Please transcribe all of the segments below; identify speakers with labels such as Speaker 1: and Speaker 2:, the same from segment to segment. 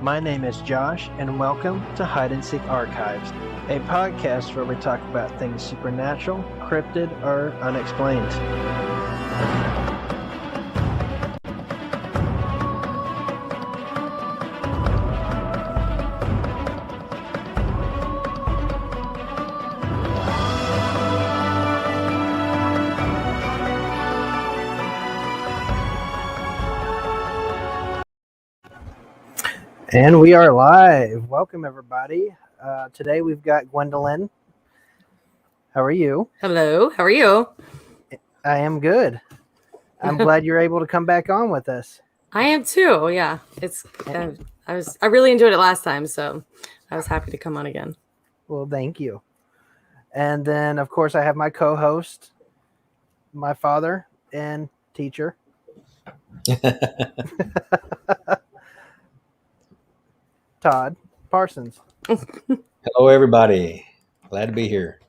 Speaker 1: My name is Josh, and welcome to Hide and Seek Archives, a podcast where we talk about things supernatural, cryptid, or unexplained. And we are live. Welcome, everybody. Today we've got Gwendolynn. How are you?
Speaker 2: Hello. How are you?
Speaker 1: I am good. I'm glad you're able to come back on with us.
Speaker 2: I am too. Yeah, I really enjoyed it last time, so I was happy to come on again.
Speaker 1: Well, thank you. And then, of course, I have my co-host, my father and teacher. Todd Parsons.
Speaker 3: Hello, everybody. Glad to be here.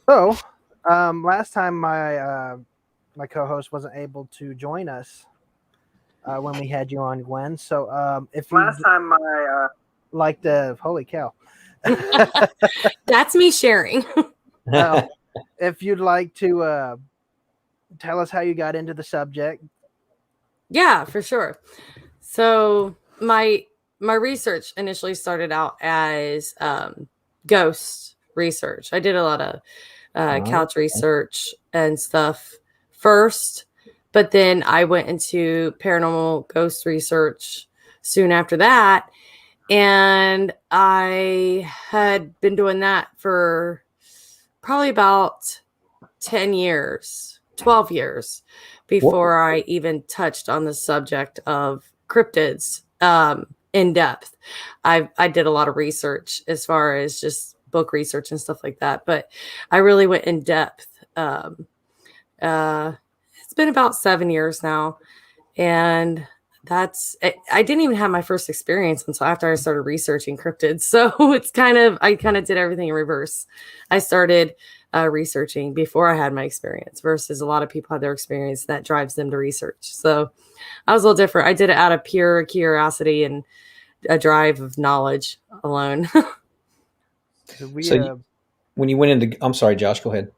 Speaker 1: So, last time my co-host wasn't able to join us when we had you on, Gwen. So, if you like the holy cow,
Speaker 2: that's me sharing.
Speaker 1: If you'd like to tell us how you got into the subject.
Speaker 2: Yeah, for sure. So my research initially started out as ghost research. I did a lot of couch research and stuff first, but then I went into paranormal ghost research soon after that. And I had been doing that for probably about 10 years, 12 years before I even touched on the subject of cryptids in depth. I did a lot of research as far as just book research and stuff like that, but I really went in depth. It's been about 7 years now, and I didn't even have my first experience until after I started researching cryptids. So I kind of did everything in reverse. I started researching before I had my experience versus a lot of people had their experience that drives them to research. So I was a little different. I did it out of pure curiosity and a drive of knowledge alone.
Speaker 3: When you went into, I'm sorry, Josh, go ahead.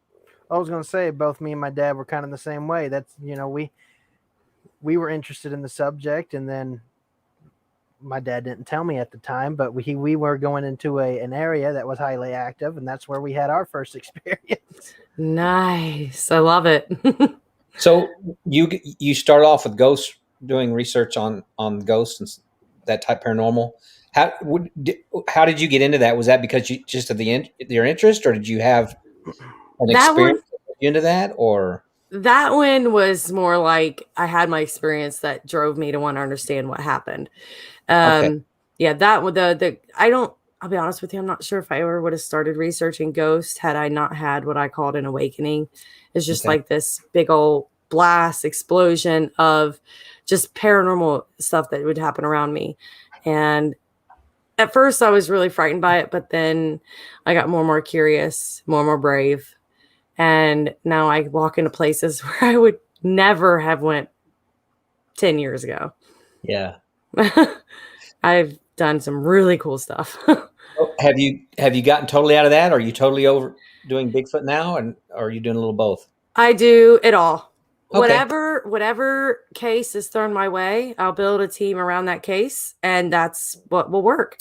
Speaker 1: I was going to say both me and my dad were kind of the same way. That's, we were interested in the subject, and then my dad didn't tell me at the time, but we were going into an area that was highly active, and that's where we had our first experience.
Speaker 2: Nice. I love it.
Speaker 3: So you start off with ghosts, doing research on ghosts and that type paranormal. How did you get into that? Was that because you just of your interest, or did you have an experience into that, or?
Speaker 2: That one was more like I had my experience that drove me to want to understand what happened. Okay. Yeah, that would I'll be honest with you, I'm not sure if I ever would have started researching ghosts had I not had what I called an awakening. It's just like this big old blast explosion of just paranormal stuff that would happen around me. And at first I was really frightened by it, but then I got more and more curious, more and more brave. And now I walk into places where I would never have went 10 years ago.
Speaker 3: Yeah.
Speaker 2: I've done some really cool stuff.
Speaker 3: Have you gotten totally out of that? Are you totally over doing Bigfoot now, or are you doing a little both?
Speaker 2: I do it all.
Speaker 3: Okay.
Speaker 2: Whatever case is thrown my way, I'll build a team around that case, and that's what will work.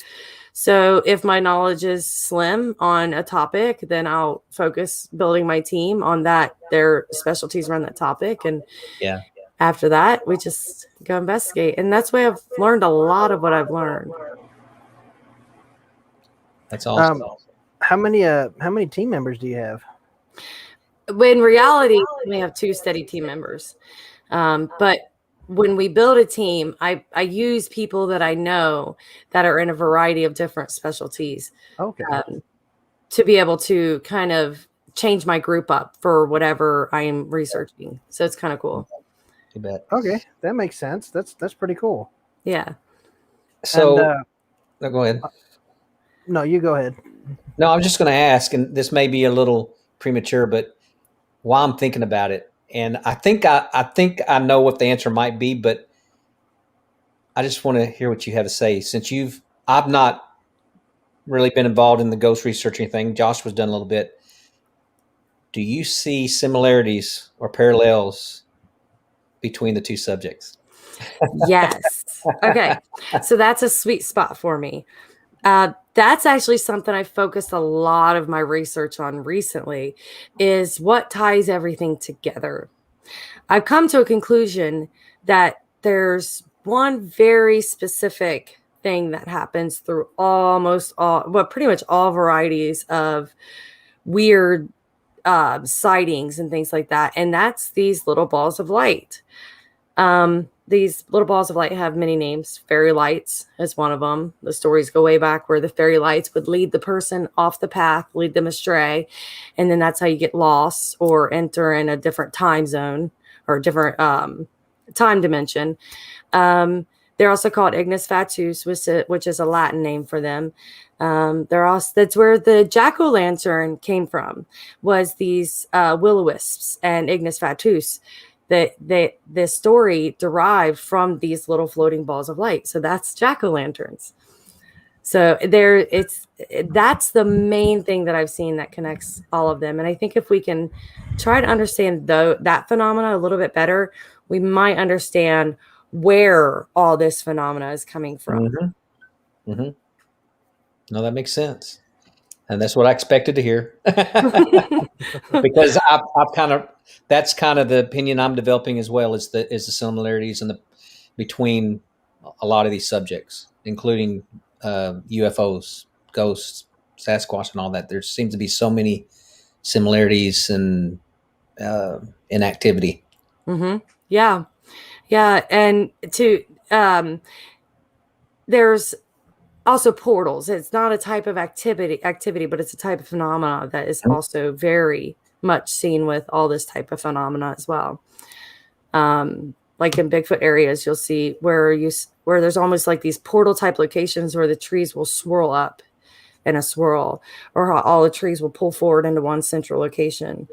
Speaker 2: So if my knowledge is slim on a topic, then I'll focus building my team on that, their specialties around that topic. And after that, we just go investigate. And that's why I've learned a lot of what I've learned.
Speaker 3: That's awesome.
Speaker 1: How many team members do you have?
Speaker 2: In reality, we have 2 steady team members. But when we build a team, I use people that I know that are in a variety of different specialties.
Speaker 1: Okay.
Speaker 2: To be able to kind of change my group up for whatever I'm researching. So it's kind of cool.
Speaker 3: You bet.
Speaker 1: Okay, that makes sense. That's pretty cool.
Speaker 2: Yeah.
Speaker 3: So, no, go ahead.
Speaker 1: No, you go ahead.
Speaker 3: No, I'm just going to ask, and this may be a little premature, but while I'm thinking about it, and I think I know what the answer might be, but I just want to hear what you have to say. Since I've not really been involved in the ghost research or anything. Josh was done a little bit. Do you see similarities or parallels between the two subjects?
Speaker 2: Yes. Okay. So that's a sweet spot for me. That's actually something I focused a lot of my research on recently, is what ties everything together. I've come to a conclusion that there's one very specific thing that happens through pretty much all varieties of weird sightings and things like that. And that's these little balls of light. These little balls of light have many names. Fairy lights is one of them. The stories go way back where the fairy lights would lead the person off the path, lead them astray. And then that's how you get lost or enter in a different time zone or a different time dimension. They're also called ignis fatuus, which is a Latin name for them. That's where the jack-o'-lantern came from, was these will-o'-wisps and ignis fatuus. The story derived from these little floating balls of light. So that's jack-o'-lanterns. So that's the main thing that I've seen that connects all of them. And I think if we can try to understand that phenomena a little bit better, we might understand where all this phenomena is coming from.
Speaker 3: Mm-hmm. Mm-hmm. No, that makes sense. And that's what I expected to hear. Because that's kind of the opinion I'm developing as well, is the similarities between a lot of these subjects, including UFOs, ghosts, Sasquatch, and all that. There seems to be so many similarities in activity.
Speaker 2: Mm-hmm. Yeah. And there's also portals. It's not a type of activity, but it's a type of phenomena that is also very much seen with all this type of phenomena as well. Like in Bigfoot areas, you'll see where there's almost like these portal type locations where the trees will swirl up in a swirl, or how all the trees will pull forward into one central location.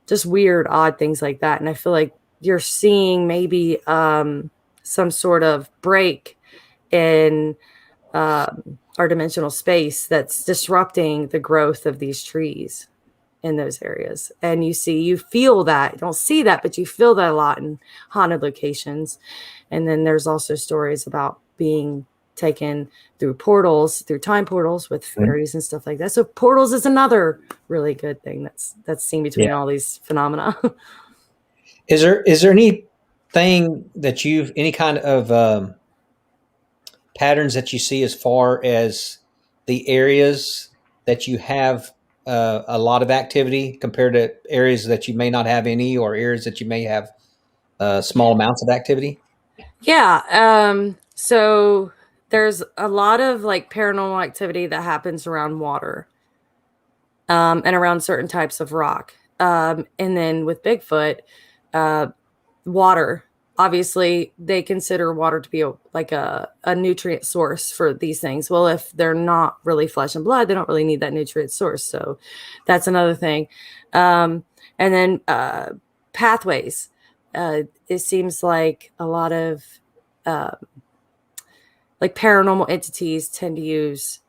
Speaker 2: Just weird, odd things like that. And I feel like you're seeing maybe some sort of break in our dimensional space that's disrupting the growth of these trees in those areas. And you feel that. You don't see that, but you feel that a lot in haunted locations. And then there's also stories about being taken through time portals with fairies and stuff like that. So portals is another really good thing that's seen between all these phenomena.
Speaker 3: Is there anything that any kind of patterns that you see as far as the areas that you have a lot of activity compared to areas that you may not have any, or areas that you may have small amounts of activity?
Speaker 2: Yeah. So there's a lot of like paranormal activity that happens around water and around certain types of rock. And then with Bigfoot, water. Obviously, they consider water to be a nutrient source for these things. Well, if they're not really flesh and blood, they don't really need that nutrient source. So that's another thing. And then pathways. It seems like a lot of like paranormal entities tend to use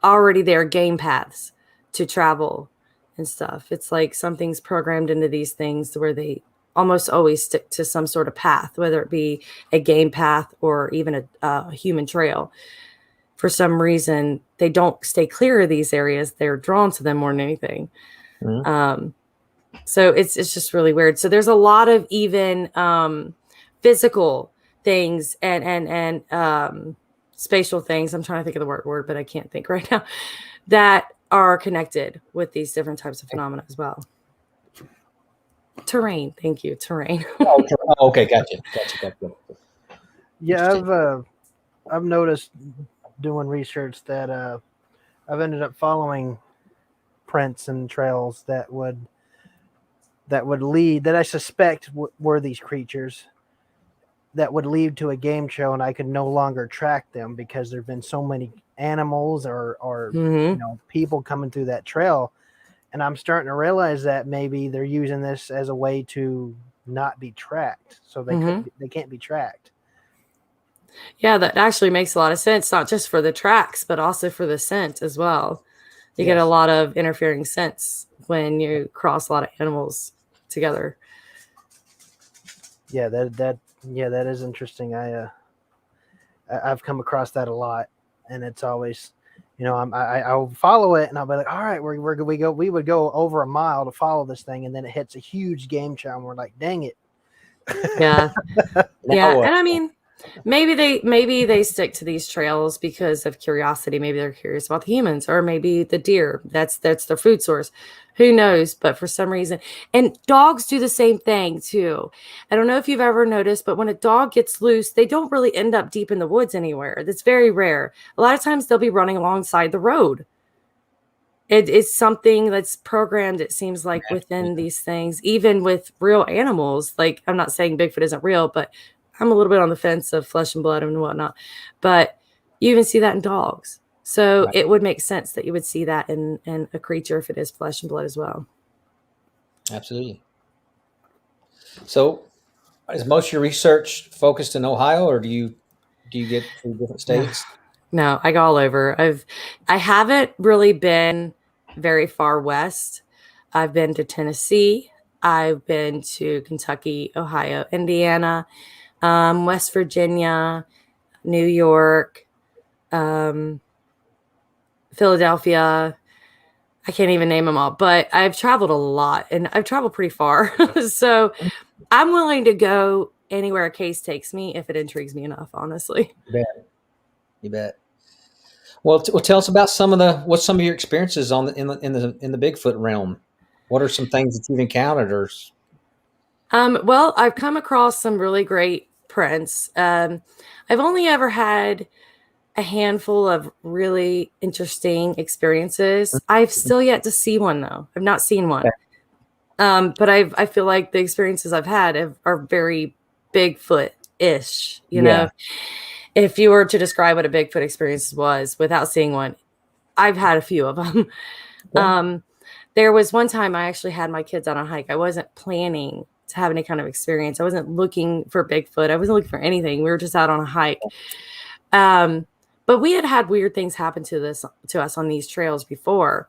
Speaker 2: already there game paths to travel and stuff. It's like something's programmed into these things where they almost always stick to some sort of path, whether it be a game path or even a human trail. For some reason, they don't stay clear of these areas. They're drawn to them more than anything. Mm-hmm. So it's just really weird. So there's a lot of even physical things and spatial things. I'm trying to think of the word, but I can't think right now, that are connected with these different types of phenomena as well. Terrain. Thank you. Terrain.
Speaker 3: Okay. Gotcha.
Speaker 1: Yeah. I've noticed doing research that I've ended up following prints and trails that would lead, that I suspect were these creatures, that would lead to a game show, and I could no longer track them because there've been so many animals or people coming through that trail. And I'm starting to realize that maybe they're using this as a way to not be tracked. So they can't be tracked.
Speaker 2: Yeah, that actually makes a lot of sense, not just for the tracks, but also for the scent as well. You get a
Speaker 1: Yes.
Speaker 2: lot of interfering scents when you cross a lot of animals together.
Speaker 1: Yeah, that is interesting. I've come across that a lot, and it's always, I'll follow it, and I'll be like, all right, we would go over a mile to follow this thing, and then it hits a huge game trail, and we're like, dang it.
Speaker 2: Yeah.
Speaker 3: Now
Speaker 2: Yeah.
Speaker 3: what?
Speaker 2: And I mean, maybe they stick to these trails because of curiosity. Maybe they're curious about the humans, or maybe the deer. That's their food source. Who knows? But for some reason, and dogs do the same thing too. I don't know if you've ever noticed, but when a dog gets loose, they don't really end up deep in the woods anywhere. That's very rare. A lot of times they'll be running alongside the road. It's something that's programmed, it seems like, within these things, even with real animals. Like, I'm not saying Bigfoot isn't real, but I'm a little bit on the fence of flesh and blood and whatnot. But you even see that in dogs. So
Speaker 3: Right.
Speaker 2: it would make sense that you would see that in a creature if it is flesh and blood as well.
Speaker 3: Absolutely. So, is most of your research focused in Ohio, or do you get to different states?
Speaker 2: No, I go all over. I haven't really been very far west. I've been to Tennessee. I've been to Kentucky, Ohio, Indiana, West Virginia, New York, Philadelphia. I can't even name them all, but I've traveled a lot, and I've traveled pretty far. So I'm willing to go anywhere a case takes me if it intrigues me enough, honestly.
Speaker 3: You bet. You bet. Well, tell us about what's some of your experiences in the Bigfoot realm. What are some things that you've encountered, or
Speaker 2: Well, I've come across some really great prints. I've only ever had a handful of really interesting experiences. I've still yet to see one, though. I've not seen one. But I feel like the experiences I've had are very Bigfoot-ish. You know, if you were to describe what a Bigfoot experience was without seeing one, I've had a few of them.
Speaker 3: Okay.
Speaker 2: There was one time I actually had my kids on a hike. I wasn't planning to have any kind of experience. I wasn't looking for Bigfoot. I wasn't looking for anything. We were just out on a hike. But we had weird things happen to us on these trails before.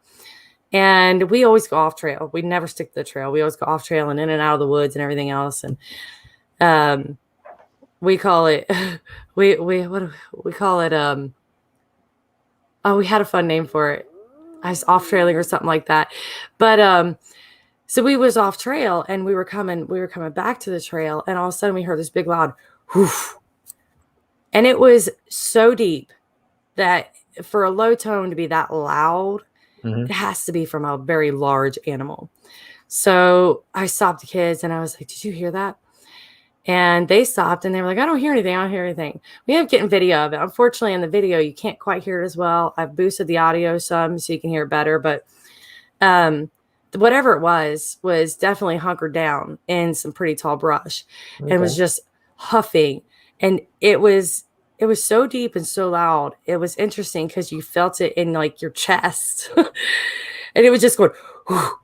Speaker 2: And we always go off trail. We never stick to the trail. We always go off trail and in and out of the woods and everything else. And we call it we call it oh, we had a fun name for it. I was off trailing or something like that. But so we was off trail, and we were coming back to the trail, and all of a sudden we heard this big loud whoof. And it was so deep that for a low tone to be that loud, it has to be from a very large animal. So I stopped the kids and I was like, "Did you hear that?" And they stopped and they were like, "I don't hear anything. I don't hear anything." We have getting video of it. Unfortunately, in the video, you can't quite hear it as well. I've boosted the audio some so you can hear it better. But whatever it was definitely hunkered down in some pretty tall brush and was just huffing. And it was so deep and so loud. It was interesting because you felt it in like your chest. And it was just going, whew,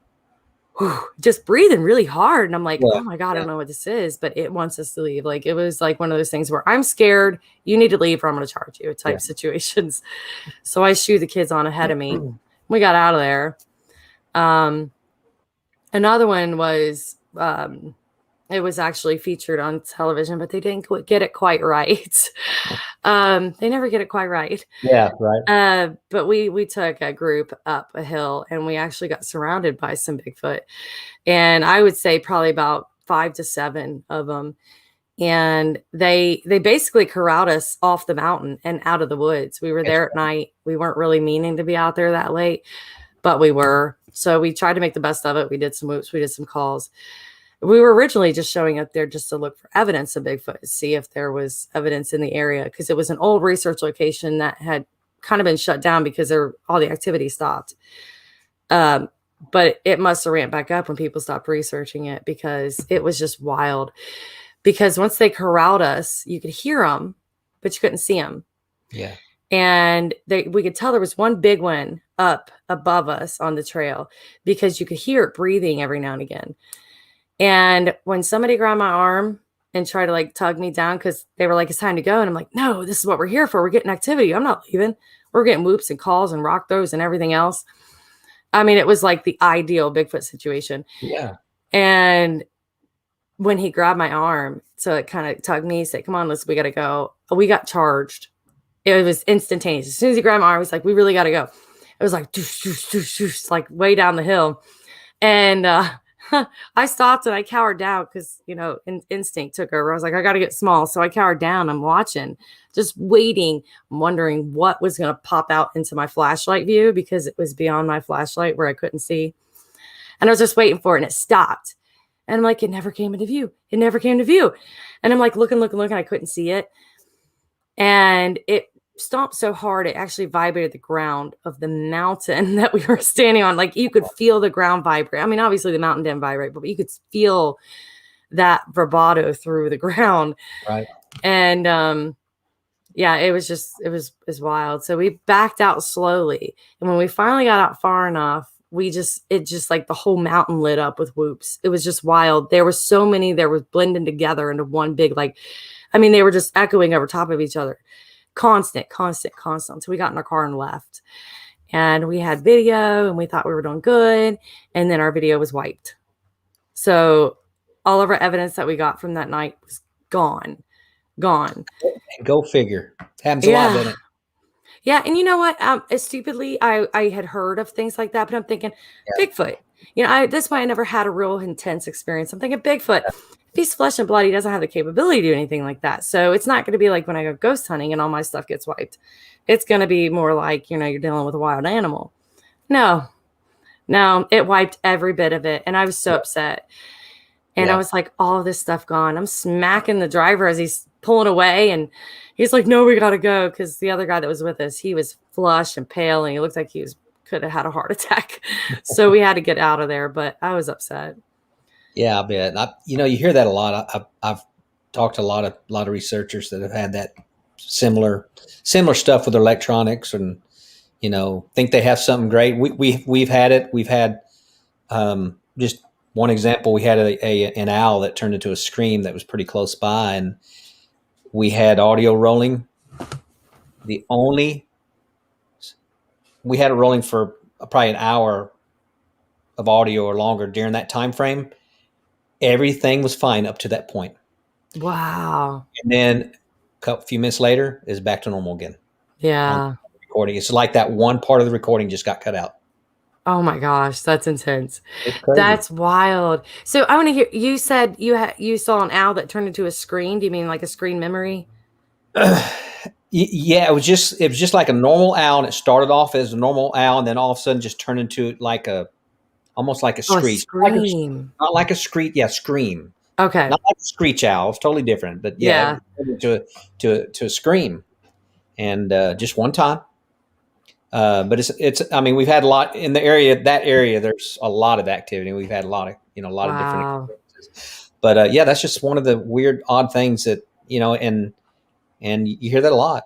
Speaker 2: whew, just breathing really hard. And I'm like, oh my God, I don't know what this is, but it wants us to leave. Like, it was like one of those things where I'm scared, you need to leave or I'm going to charge you type situations. So I shoo the kids on ahead of me. We got out of there. Another one was, it was actually featured on television, but they didn't get it quite right. They never get it quite right.
Speaker 3: Yeah, right.
Speaker 2: But we took a group up a hill, and we actually got surrounded by some Bigfoot. And I would say probably about 5 to 7 of them. And they basically corralled us off the mountain and out of the woods. We were there at night. We weren't really meaning to be out there that late, but we were. So we tried to make the best of it. We did some whoops. We did some calls. We were originally just showing up there just to look for evidence of Bigfoot, see if there was evidence in the area, because it was an old research location that had kind of been shut down because all the activity stopped. But it must have ramped back up when people stopped researching it, because it was just wild. Because once they corralled us, you could hear them, but you couldn't see them.
Speaker 3: Yeah.
Speaker 2: And we could tell there was one big one up above us on the trail, because you could hear it breathing every now and again. And when somebody grabbed my arm and try to like tug me down because they were like, it's time to go. And I'm like, no, this is what we're here for. We're getting activity. I'm not leaving. We're getting whoops and calls and rock throws and everything else. I mean, it was like the ideal Bigfoot situation.
Speaker 3: Yeah.
Speaker 2: And when he grabbed my arm, so it kind of tugged me, said, come on, listen, we got to go. We got charged. It was instantaneous. As soon as he grabbed my arm, he's like, we really got to go. It was like, doosh, doosh, doosh, doosh, like way down the hill. And I stopped and I cowered down because, instinct took over. I was like, I got to get small. So I cowered down. I'm watching, just waiting. I'm wondering what was going to pop out into my flashlight view because it was beyond my flashlight where I couldn't see. And I was just waiting for it and it stopped. And I'm like, it never came into view. It never came to view. And I'm like, looking. I couldn't see it. And it stomped so hard, it actually vibrated the ground of the mountain that we were standing on. Like you could feel the ground vibrate. I mean, obviously the mountain didn't vibrate, but you could feel that vibrato through the ground.
Speaker 3: Right.
Speaker 2: And it was wild. So we backed out slowly. And when we finally got out far enough, it just like the whole mountain lit up with whoops. It was just wild. There were so many, they were blending together into one big, they were just echoing over top of each other. Constant. So we got in our car and left. And we had video and we thought we were doing good. And then our video was wiped. So all of our evidence that we got from that night was gone.
Speaker 3: Go figure. Happens a lot, doesn't it?
Speaker 2: Yeah. And you know what? Stupidly, I had heard of things like that, but I'm thinking Bigfoot. This way I never had a real intense experience. I'm thinking Bigfoot. If he's flesh and blood, he doesn't have the capability to do anything like that. So it's not going to be like when I go ghost hunting and all my stuff gets wiped. It's going to be more like, you're dealing with a wild animal. No, it wiped every bit of it. And I was so upset. And I was like, all of this stuff gone. I'm smacking the driver as he's pulling away. And he's like, no, we got to go. Because the other guy that was with us, he was flushed and pale. And he looked like he could have had a heart attack. So we had to get out of there. But I was upset.
Speaker 3: Yeah, I bet. You hear that a lot. I've talked to a lot of researchers that have had that similar stuff with electronics, and think they have something great. We've had it. We've had just one example. We had an owl that turned into a scream that was pretty close by, and we had audio rolling. We had it rolling for probably an hour of audio or longer during that time frame. Everything was fine up to that point.
Speaker 2: Wow.
Speaker 3: And then a few minutes later, it's back to normal again.
Speaker 2: Yeah.
Speaker 3: Recording. It's like that one part of the recording just got cut out.
Speaker 2: Oh my gosh, that's intense. That's wild. So I want to hear. You said you saw an owl that turned into a screen. Do you mean like a screen memory?
Speaker 3: Yeah, it was just like a normal owl, and it started off as a normal owl, and then all of a sudden just turned into almost like a screech.
Speaker 2: Scream.
Speaker 3: Not like a screech. Yeah, scream.
Speaker 2: Okay.
Speaker 3: Not like a screech owl. It's totally different. But yeah. To a scream, and just one time. But it's. I mean, we've had a lot in the area. That area, there's a lot of activity. We've had a lot of of different experiences. But that's just one of the weird, odd things that and you hear that a lot.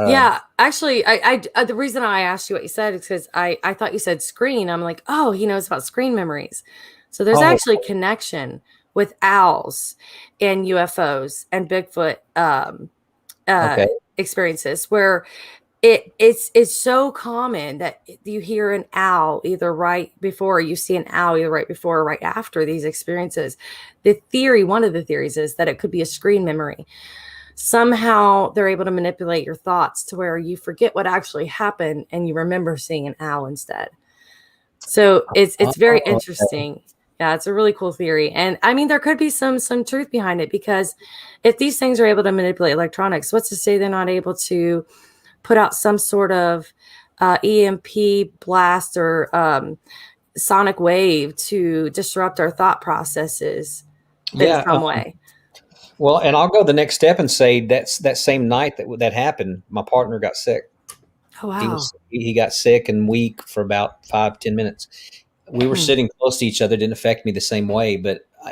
Speaker 2: Yeah, actually, I the reason I asked you what you said is because I thought you said screen. I'm like, oh, he knows about screen memories. So there's actually connection with owls and UFOs and Bigfoot experiences where it's so common that you hear an owl either right before, or you see an owl either right before or right after these experiences. One of the theories is that it could be a screen memory. Somehow they're able to manipulate your thoughts to where you forget what actually happened and you remember seeing an owl instead. So it's very interesting. Yeah, it's a really cool theory. And I mean, there could be some truth behind it, because if these things are able to manipulate electronics, what's to say they're not able to put out some sort of EMP blast or sonic wave to disrupt our thought processes in some way?
Speaker 3: Well, and I'll go the next step and say that same night that happened, my partner got sick.
Speaker 2: Oh, wow.
Speaker 3: He got sick and weak for about 5-10 minutes. We were sitting close to each other. It didn't affect me the same way,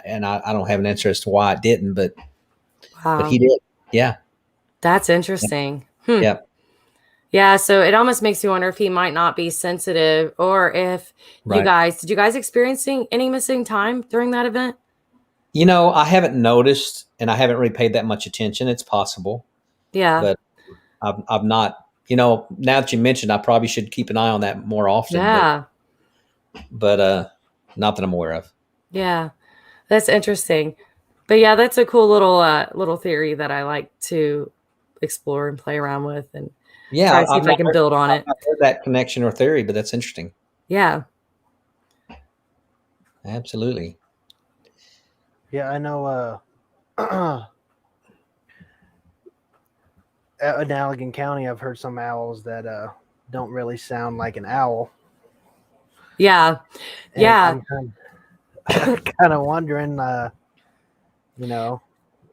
Speaker 3: and I don't have an answer as to why it didn't, but he did. Yeah.
Speaker 2: That's interesting.
Speaker 3: Yeah.
Speaker 2: Yeah. So it almost makes you wonder if he might not be sensitive, or if did you guys experiencing any missing time during that event?
Speaker 3: I haven't noticed, and I haven't really paid that much attention. It's possible,
Speaker 2: Yeah.
Speaker 3: but I've not. Now that you mentioned, I probably should keep an eye on that more often.
Speaker 2: Yeah.
Speaker 3: But not that I'm aware of.
Speaker 2: Yeah. That's interesting. But yeah, that's a cool little theory that I like to explore and play around with and try to see if I can build on it.
Speaker 3: I've heard that connection or theory, but that's interesting.
Speaker 2: Yeah.
Speaker 3: Absolutely.
Speaker 1: Yeah, I know. In Allegan County, I've heard some owls that don't really sound like an owl.
Speaker 2: Yeah.
Speaker 1: And
Speaker 2: Yeah.
Speaker 1: I'm kind of wondering,
Speaker 2: I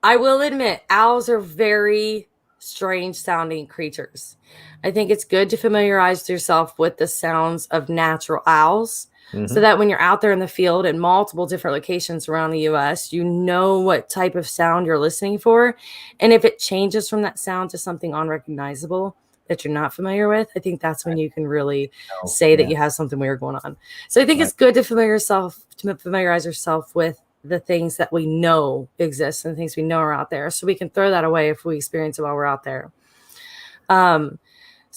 Speaker 2: will admit, owls are very strange sounding creatures. I think it's good to familiarize yourself with the sounds of natural owls so that when you're out there in the field in multiple different locations around the US, you know what type of sound you're listening for. And if it changes from that sound to something unrecognizable that you're not familiar with, I think that's when you can really say that you have something weird going on. So I think it's good to familiarize yourself with the things that we know exist and things we know are out there, so we can throw that away if we experience it while we're out there. So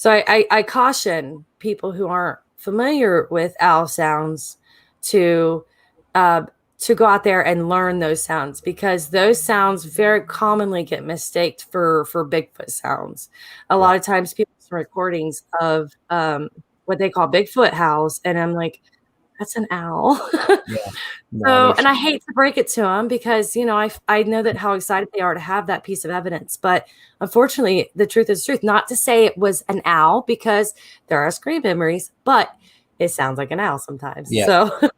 Speaker 2: I caution people who aren't familiar with owl sounds to go out there and learn those sounds, because those sounds very commonly get mistaked for Bigfoot sounds. A lot of times people do recordings of what they call Bigfoot howls, and I'm like, that's an owl. And I hate to break it to them, because I know that how excited they are to have that piece of evidence, but unfortunately the truth is truth. Not to say it was an owl, because there are screen memories, but it sounds like an owl sometimes. So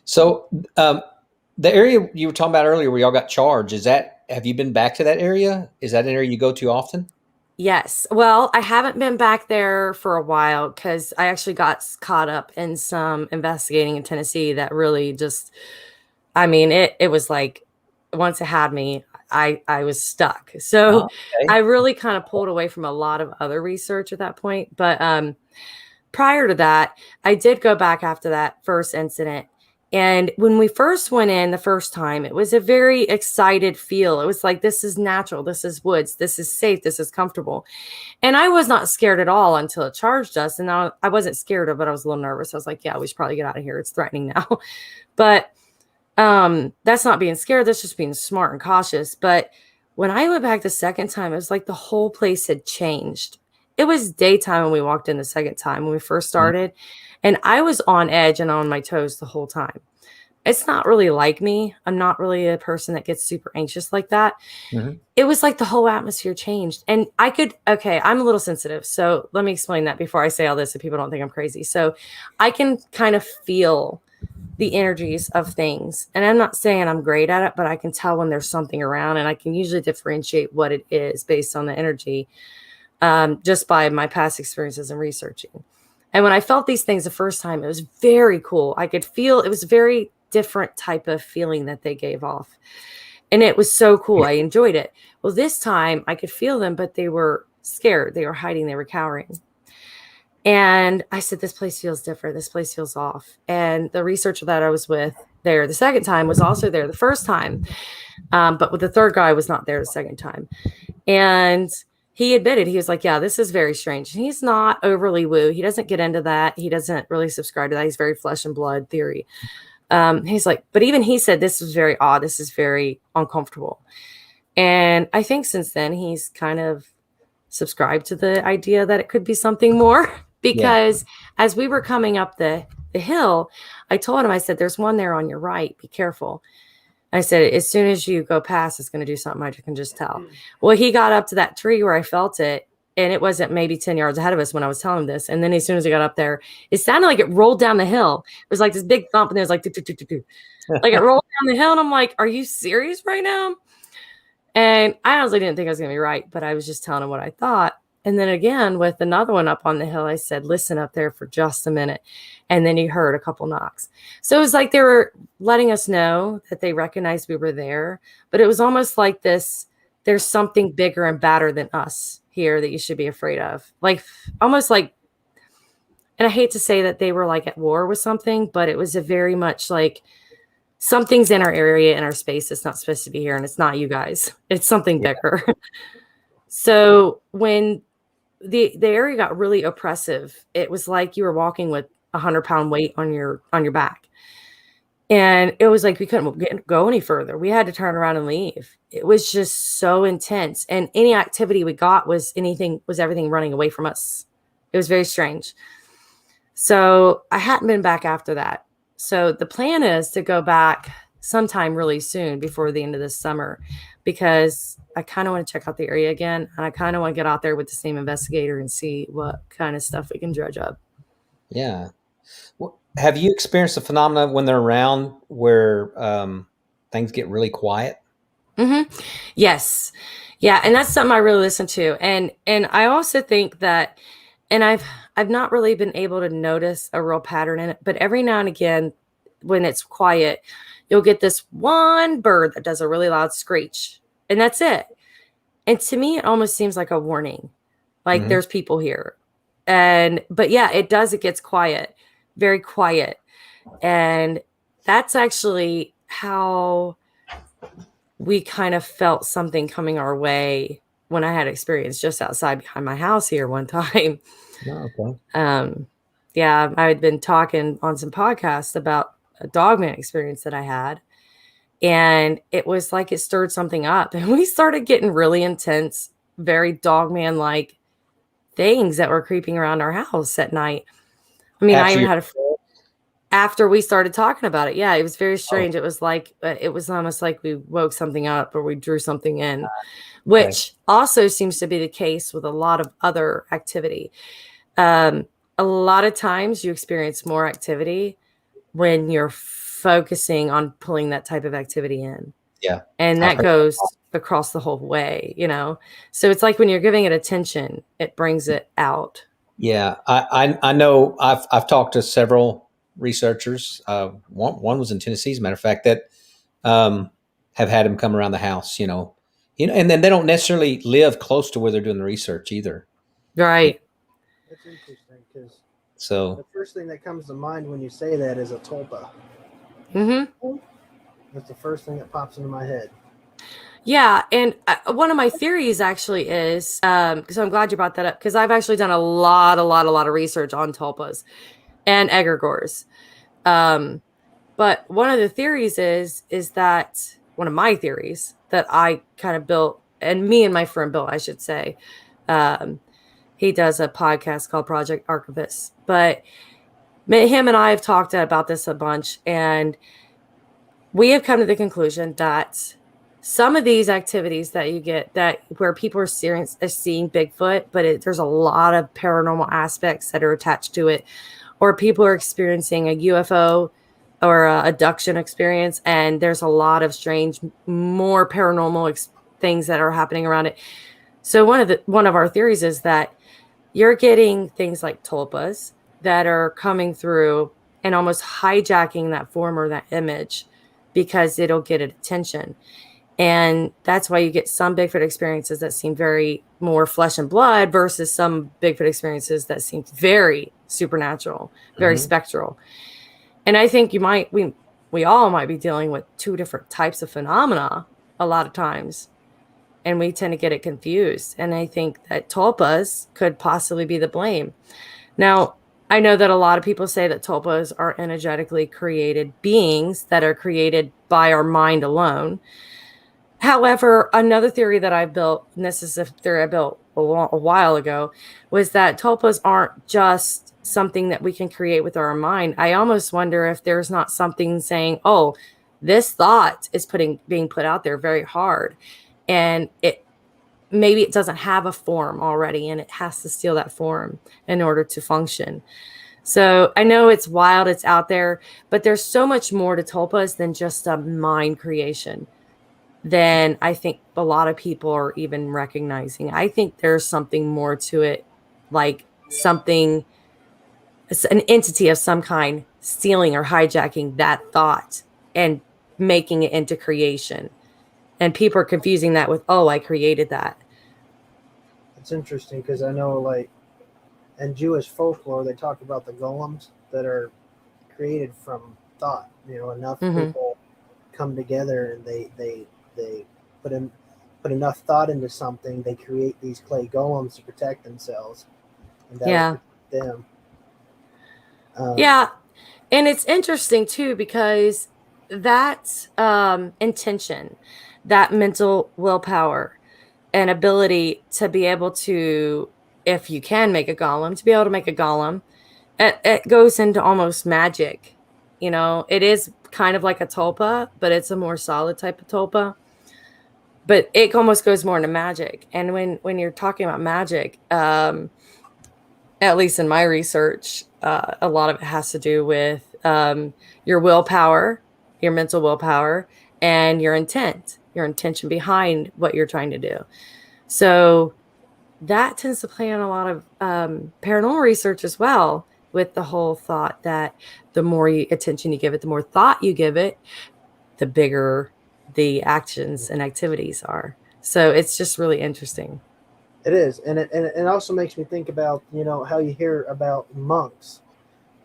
Speaker 3: So the area you were talking about earlier where y'all got charged, have you been back to that area? Is that an area you go to often?
Speaker 2: Yes. Well, I haven't been back there for a while, because I actually got caught up in some investigating in Tennessee that really just, it was like, once it had me, I was stuck. So I really kind of pulled away from a lot of other research at that point. But prior to that, I did go back after that first incident. And when we first went in the first time, it was a very excited feel. It was like, this is natural. This is woods. This is safe. This is comfortable. And I was not scared at all until it charged us. And I wasn't scared of it. I was a little nervous. I was like, yeah, we should probably get out of here. It's threatening now. But that's not being scared. That's just being smart and cautious. But when I went back the second time, it was like the whole place had changed. It was daytime when we walked in the second time, when we first started. And I was on edge and on my toes the whole time. It's not really like me. I'm not really a person that gets super anxious like that. It was like the whole atmosphere changed. And I'm a little sensitive. So let me explain that before I say all this, so people don't think I'm crazy. So I can kind of feel the energies of things. And I'm not saying I'm great at it, but I can tell when there's something around, and I can usually differentiate what it is based on the energy, just by my past experiences and researching. And when I felt these things the first time, it was very cool. I could feel it was a very different type of feeling that they gave off. And it was so cool. I enjoyed it. Well, this time I could feel them, but they were scared. They were hiding. They were cowering. And I said, this place feels different. This place feels off. And the researcher that I was with there the second time was also there the first time. But with the third guy was not there the second time. And he admitted, he was like, yeah, this is very strange. And he's not overly woo. He doesn't get into that. He doesn't really subscribe to that. He's very flesh and blood theory. He's like, but even he said, this was very odd. This is very uncomfortable. And I think since then he's kind of subscribed to the idea that it could be something more, because as we were coming up the hill, I told him, I said, there's one there on your right. Be careful. I said, as soon as you go past, it's going to do something. I can just tell. Well, he got up to that tree where I felt it, and it wasn't maybe 10 yards ahead of us when I was telling him this. And then as soon as he got up there, it sounded like it rolled down the hill. It was like this big thump, and it was like, like it rolled down the hill. And I'm like, are you serious right now? And I honestly didn't think I was going to be right, but I was just telling him what I thought. And then again, with another one up on the hill, I said, listen up there for just a minute. And then he heard a couple knocks. So it was like they were letting us know that they recognized we were there. But it was almost like this, there's something bigger and badder than us here that you should be afraid of. Like, almost like, and I hate to say that they were like at war with something, but it was a very much like something's in our area, in our space. It's not supposed to be here, and it's not you guys. It's something bigger. So when the area got really oppressive, it was like you were walking with 100-pound weight on your back. And it was like we couldn't go any further. We had to turn around and leave. It was just so intense. And any activity we got was everything running away from us. It was very strange. So I hadn't been back after that. So the plan is to go back sometime really soon before the end of this summer, because I kind of want to check out the area again. And I kind of want to get out there with the same investigator and see what kind of stuff we can dredge up.
Speaker 3: Yeah. Well, have you experienced the phenomena when they're around where things get really quiet?
Speaker 2: Mm-hmm. Yes. Yeah. And that's something I really listen to. And I also think that, and I've not really been able to notice a real pattern in it, but every now and again, when it's quiet, you'll get this one bird that does a really loud screech, and that's it. And to me, it almost seems like a warning, like there's people here. But yeah, it does. It gets quiet, very quiet. And that's actually how we kind of felt something coming our way when I had experience just outside behind my house here one time.
Speaker 3: Oh, okay.
Speaker 2: Yeah, I had been talking on some podcasts about a dogman experience that I had. And it was like it stirred something up. And we started getting really intense, very dogman-like things that were creeping around our house at night. I mean, I even had after we started talking about it. Yeah, it was very strange. It was like, it was almost like we woke something up or we drew something in, which also seems to be the case with a lot of other activity. A lot of times you experience more activity when you're focusing on pulling that type of activity in.
Speaker 3: Yeah.
Speaker 2: And that goes across the whole way, So it's like when you're giving it attention, it brings it out.
Speaker 3: Yeah. I know I've talked to several researchers. One was in Tennessee, as a matter of fact, that have had him come around the house, and then they don't necessarily live close to where they're doing the research either.
Speaker 2: Right.
Speaker 1: That's interesting, because
Speaker 3: the
Speaker 1: first thing that comes to mind when you say that is a tulpa.
Speaker 2: Mm-hmm.
Speaker 1: That's the first thing that pops into my head.
Speaker 2: Yeah, and one of my theories actually is, so I'm glad you brought that up, because I've actually done a lot of research on tulpas and egregores. But one of the theories is that one of my theories that I kind of built, and me and my friend built, I should say. He does a podcast called Project Archivist, but him and I have talked about this a bunch, and we have come to the conclusion that some of these activities that you get, that where people are seeing Bigfoot, but there's a lot of paranormal aspects that are attached to it, or people are experiencing a UFO or a abduction experience, and there's a lot of strange, more paranormal things that are happening around it. So one of our theories is that you're getting things like tulpas that are coming through and almost hijacking that form or that image because it'll get attention. And that's why you get some Bigfoot experiences that seem very more flesh and blood versus some Bigfoot experiences that seem very supernatural, very spectral. And I think we all might be dealing with two different types of phenomena a lot of times. And we tend to get it confused. And I think that tulpas could possibly be the blame. Now, I know that a lot of people say that tulpas are energetically created beings that are created by our mind alone. However, another theory that I built, and this is a theory I built a while ago, was that tulpas aren't just something that we can create with our mind. I almost wonder if there's not something saying, oh, this thought is being put out there very hard. And maybe it doesn't have a form already, and it has to steal that form in order to function. So I know it's wild, it's out there, but there's so much more to tulpas than just a mind creation than I think a lot of people are even recognizing. I think there's something more to it, like an entity of some kind stealing or hijacking that thought and making it into creation. And people are confusing that with, oh, I created that.
Speaker 1: It's interesting because I know, like, in Jewish folklore, they talk about the golems that are created from thought. Enough people come together and they put enough thought into something, they create these clay golems to protect themselves, and that
Speaker 2: Yeah.
Speaker 1: would protect them.
Speaker 2: Yeah. And it's interesting too, because that intention, that mental willpower and ability to be able to, if you can make a golem, to be able to make a golem, it goes into almost magic. You know, it is kind of like a tulpa, but it's a more solid type of tulpa. But it almost goes more into magic. And when you're talking about magic, at least in my research, a lot of it has to do with your willpower, your mental willpower, and your intent, your intention behind what you're trying to do. So that tends to play on a lot of paranormal research as well, with the whole thought that the more attention you give it, the more thought you give it, the bigger the actions and activities are. So it's just really interesting.
Speaker 1: It is, and it also makes me think about, you know, how you hear about monks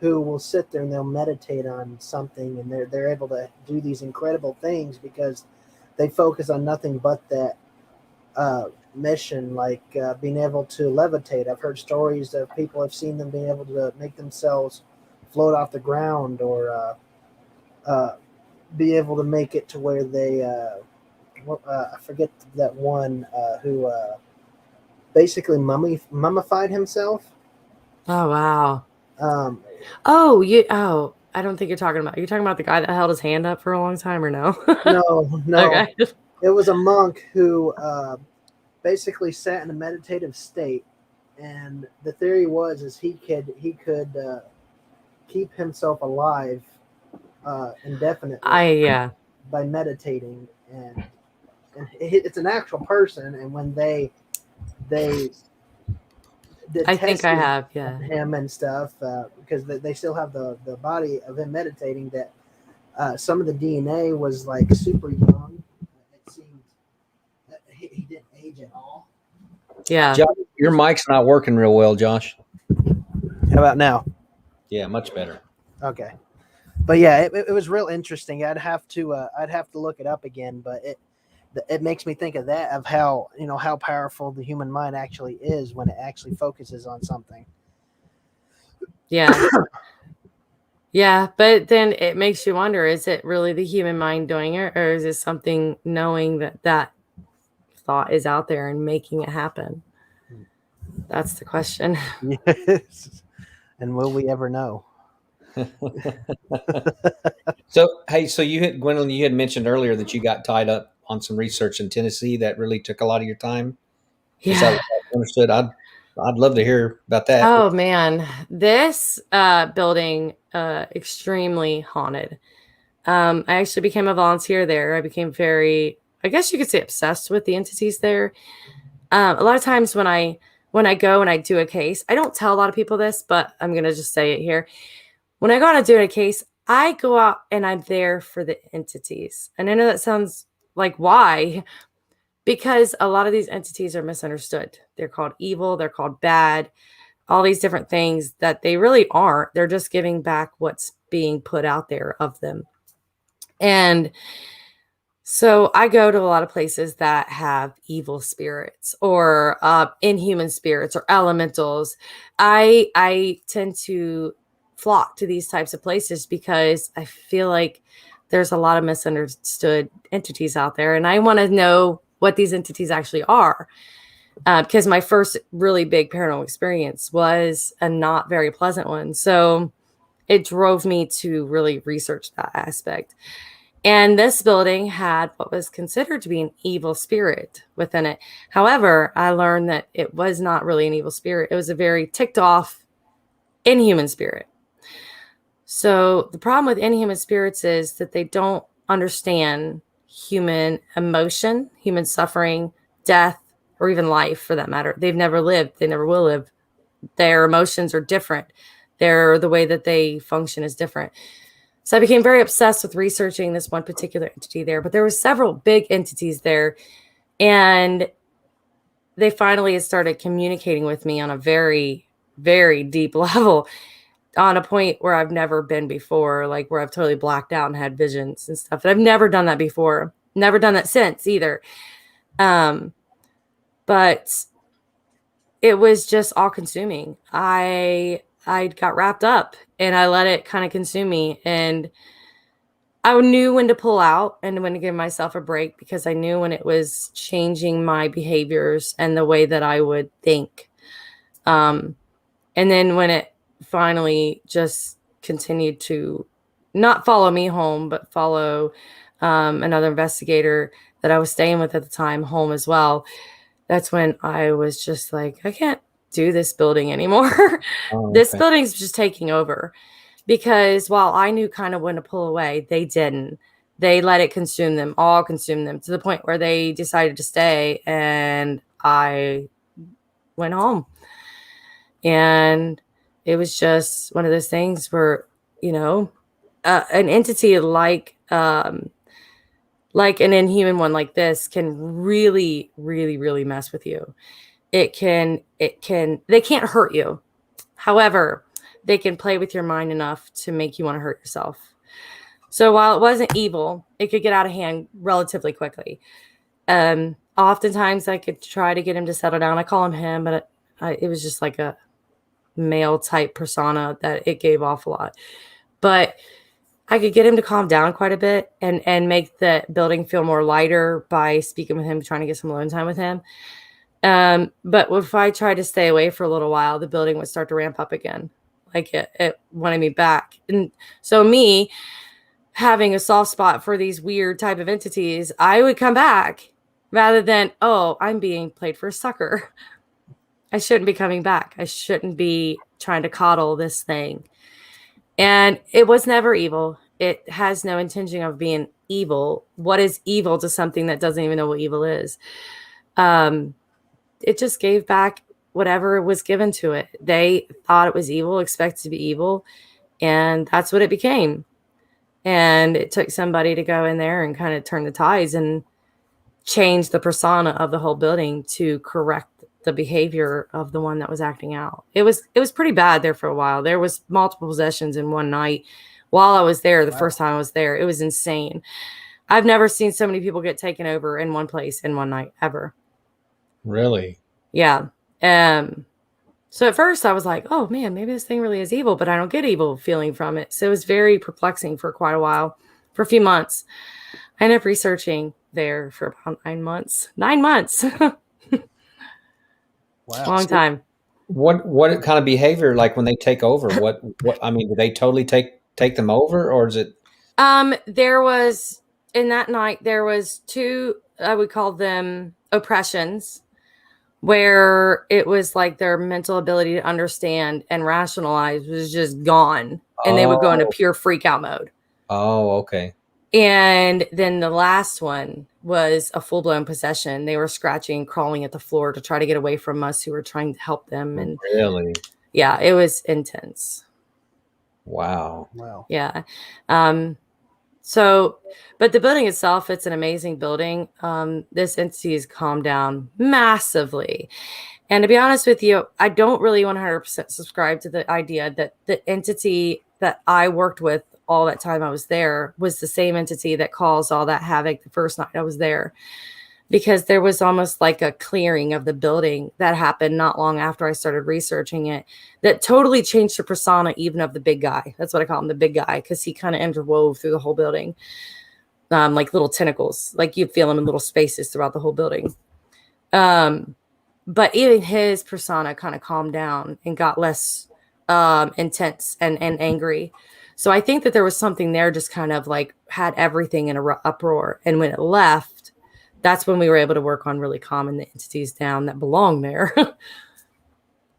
Speaker 1: who will sit there and they'll meditate on something, and they're able to do these incredible things because they focus on nothing but that mission, like being able to levitate. I've heard stories of people have seen them being able to make themselves float off the ground, or be able to make it to where they I forget that one who basically mummified himself.
Speaker 2: Oh, wow.
Speaker 1: Um,
Speaker 2: Oh, I don't think you're talking about. You're talking about the guy that held his hand up for a long time, or no?
Speaker 1: no,
Speaker 2: Okay.
Speaker 1: it was a monk who basically sat in a meditative state, and the theory was is he could keep himself alive indefinitely
Speaker 2: Yeah.
Speaker 1: by meditating, and it's an actual person, and when they
Speaker 2: I think I
Speaker 1: tested
Speaker 2: have, yeah.
Speaker 1: him and stuff, because they still have the body of him meditating, that some of the DNA was like super young. It seemed that he didn't age at all.
Speaker 2: Yeah.
Speaker 3: Josh, your mic's not working real well, Josh.
Speaker 1: How about now?
Speaker 3: Yeah, much better.
Speaker 1: Okay, but yeah, it was real interesting. I'd have to look it up again, but it makes me think of that, of how, you know, how powerful the human mind actually is when it actually focuses on something.
Speaker 2: Yeah. Yeah, but then it makes you wonder, is it really the human mind doing it, or is it something knowing that that thought is out there and making it happen? That's the question.
Speaker 1: Yes. And will we ever know?
Speaker 3: So, hey, so Gwendolyn, you had mentioned earlier that you got tied up on some research in Tennessee that really took a lot of your time. Is that
Speaker 2: Yeah.
Speaker 3: what I understood? I'd love to hear about that.
Speaker 2: Oh man, this building extremely haunted. I actually became a volunteer there. I became very, I guess you could say, obsessed with the entities there. A lot of times when I go and I do a case, I don't tell a lot of people this, but I'm gonna just say it here. When I go out and do a case, I go out and I'm there for the entities. And I know that sounds like, why? Because a lot of these entities are misunderstood. They're called evil, they're called bad, all these different things that they really aren't. They're just giving back what's being put out there of them. And so I go to a lot of places that have evil spirits, or inhuman spirits, or elementals. I tend to flock to these types of places because I feel like there's a lot of misunderstood entities out there, and I want to know what these entities actually are. Because my first really big paranormal experience was a not very pleasant one. So it drove me to really research that aspect. And this building had what was considered to be an evil spirit within it. However, I learned that it was not really an evil spirit. It was a very ticked off, inhuman spirit. So the problem with inhuman spirits is that they don't understand human emotion, human suffering, death, or even life for that matter. They've never lived. They never will live. Their emotions are different. The way that they function is different. So I became very obsessed with researching this one particular entity there, but there were several big entities there, and they finally had started communicating with me on a very, very deep level. on a point where I've never been before, like where I've totally blacked out and had visions and stuff. And I've never done that before. Never done that since either. But it was just all consuming. I got wrapped up and I let it kind of consume me, and I knew when to pull out and when to give myself a break, because I knew when it was changing my behaviors and the way that I would think. And then when it finally just continued to not follow me home, but follow another investigator that I was staying with at the time home as well, that's when I was just like, I can't do this building anymore. This building's just taking over. Because while I knew kind of when to pull away, they didn't. They let it consume them to the point where they decided to stay, and I went home. And it was just one of those things where, you know, an entity like an inhuman one like this can really, really, really mess with you. They can't hurt you. However, they can play with your mind enough to make you want to hurt yourself. So while it wasn't evil, it could get out of hand relatively quickly. Oftentimes I could try to get him to settle down. I call him, but it was just like a male type persona that it gave off a lot. But I could get him to calm down quite a bit and make the building feel more lighter by speaking with him, trying to get some alone time with him. But if I tried to stay away for a little while, the building would start to ramp up again. Like it wanted me back. And so me having a soft spot for these weird type of entities, I would come back rather than, oh, I'm being played for a sucker. I shouldn't be coming back. I shouldn't be trying to coddle this thing. And it was never evil. It has no intention of being evil. What is evil to something that doesn't even know what evil is? It just gave back whatever was given to it. They thought it was evil, expected to be evil, and that's what it became. And it took somebody to go in there and kind of turn the tides and change the persona of the whole building to correct the behavior of the one that was acting out. It was pretty bad there for a while. There was multiple possessions in one night while I was there. The first time I was there, it was insane. I've never seen so many people get taken over in one place in one night ever.
Speaker 3: Really?
Speaker 2: Yeah. So at first I was like, oh man, maybe this thing really is evil, but I don't get evil feeling from it. So it was very perplexing for quite a while, for a few months. I ended up researching there for about 9 months. 9 months.
Speaker 1: Wow.
Speaker 2: Long time.
Speaker 3: What kind of behavior, like when they take over? What I mean, do they totally take them over, or is it?
Speaker 2: There was in that night there was 2, I would call them oppressions, where it was like their mental ability to understand and rationalize was just gone, and they would go into pure freak out mode.
Speaker 3: Oh, okay.
Speaker 2: And then the last one was a full-blown possession. They were scratching, crawling at the floor to try to get away from us who were trying to help them. And
Speaker 3: really,
Speaker 2: yeah, it was intense.
Speaker 3: Wow.
Speaker 2: Yeah. So, but the building itself, it's an amazing building. This entity has calmed down massively. And to be honest with you, I don't really 100% subscribe to the idea that the entity that I worked with all that time I was there was the same entity that caused all that havoc the first night I was there. Because there was almost like a clearing of the building that happened not long after I started researching it that totally changed the persona even of the big guy. That's what I call him, the big guy, because he kind of interwove through the whole building. Like little tentacles, like you'd feel them in little spaces throughout the whole building. But even his persona kind of calmed down and got less intense and angry. So I think that there was something there just kind of like had everything in an uproar. And when it left, that's when we were able to work on really calming the entities down that belong there.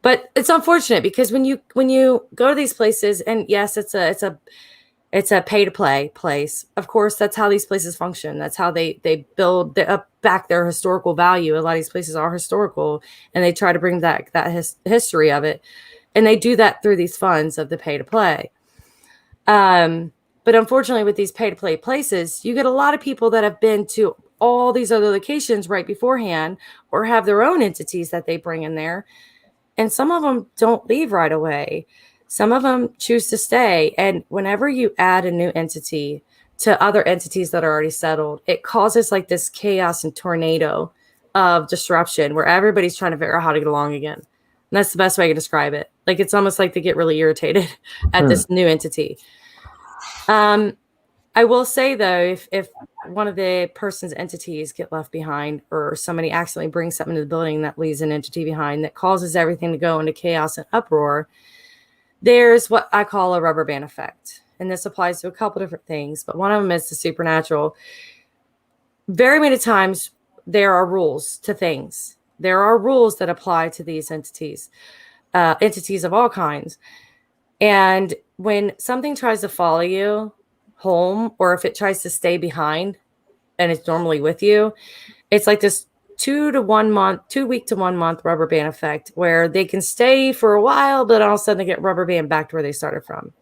Speaker 2: But it's unfortunate because when you go to these places, and yes, it's a pay to play place. Of course, that's how these places function. That's how they build back their historical value. A lot of these places are historical, and they try to bring back that history of it. And they do that through these funds of the pay to play. But unfortunately, with these pay to play places, you get a lot of people that have been to all these other locations right beforehand, or have their own entities that they bring in there. And some of them don't leave right away. Some of them choose to stay. And whenever you add a new entity to other entities that are already settled, it causes like this chaos and tornado of disruption where everybody's trying to figure out how to get along again. And that's the best way I can describe it. Like, it's almost like they get really irritated at this new entity. I will say though, if one of the person's entities get left behind, or somebody accidentally brings something to the building that leaves an entity behind that causes everything to go into chaos and uproar, there's what I call a rubber band effect. And this applies to a couple different things, but one of them is the supernatural. Very many times there are rules to things. There are rules that apply to these entities, entities of all kinds. And when something tries to follow you home, or if it tries to stay behind and it's normally with you, it's like this 2 week to 1 month rubber band effect where they can stay for a while, but all of a sudden they get rubber band back to where they started from.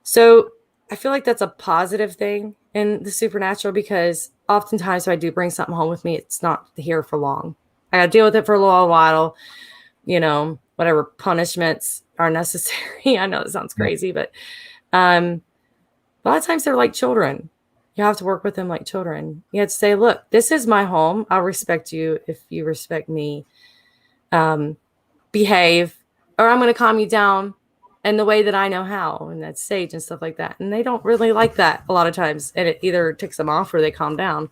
Speaker 2: So I feel like that's a positive thing in the supernatural, because oftentimes if I do bring something home with me, it's not here for long. I got to deal with it for a little while, whatever punishments are necessary. I know it sounds crazy, but a lot of times they're like children. You have to work with them like children. You have to say, look, this is my home. I'll respect you if you respect me. Behave, or I'm going to calm you down in the way that I know how, and that's sage and stuff like that. And they don't really like that a lot of times. And it either ticks them off or they calm down.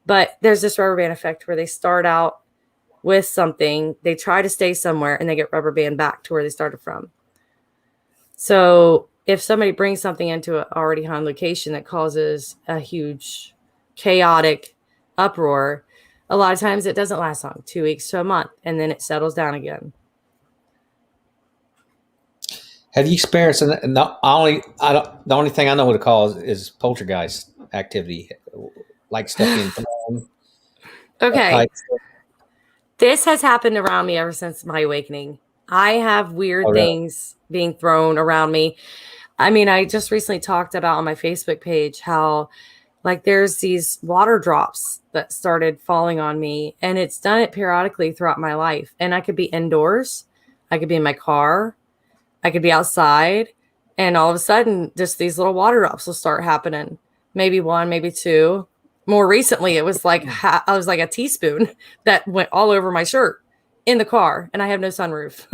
Speaker 2: But there's this rubber band effect where they start out with something, they try to stay somewhere, and they get rubber band back to where they started from. So if somebody brings something into an already haunted location that causes a huge chaotic uproar, a lot of times it doesn't last long, 2 weeks to a month, and then it settles down again.
Speaker 3: Have you experienced, and the only thing I know what to call is poltergeist activity, like stuff being thrown?
Speaker 2: Okay. This has happened around me ever since my awakening. I have weird things being thrown around me. I mean, I just recently talked about on my Facebook page how like there's these water drops that started falling on me, and it's done it periodically throughout my life. And I could be indoors, I could be in my car, I could be outside, and all of a sudden just these little water drops will start happening. Maybe one, maybe two. More recently, it was like I was like a teaspoon that went all over my shirt in the car, and I have no sunroof.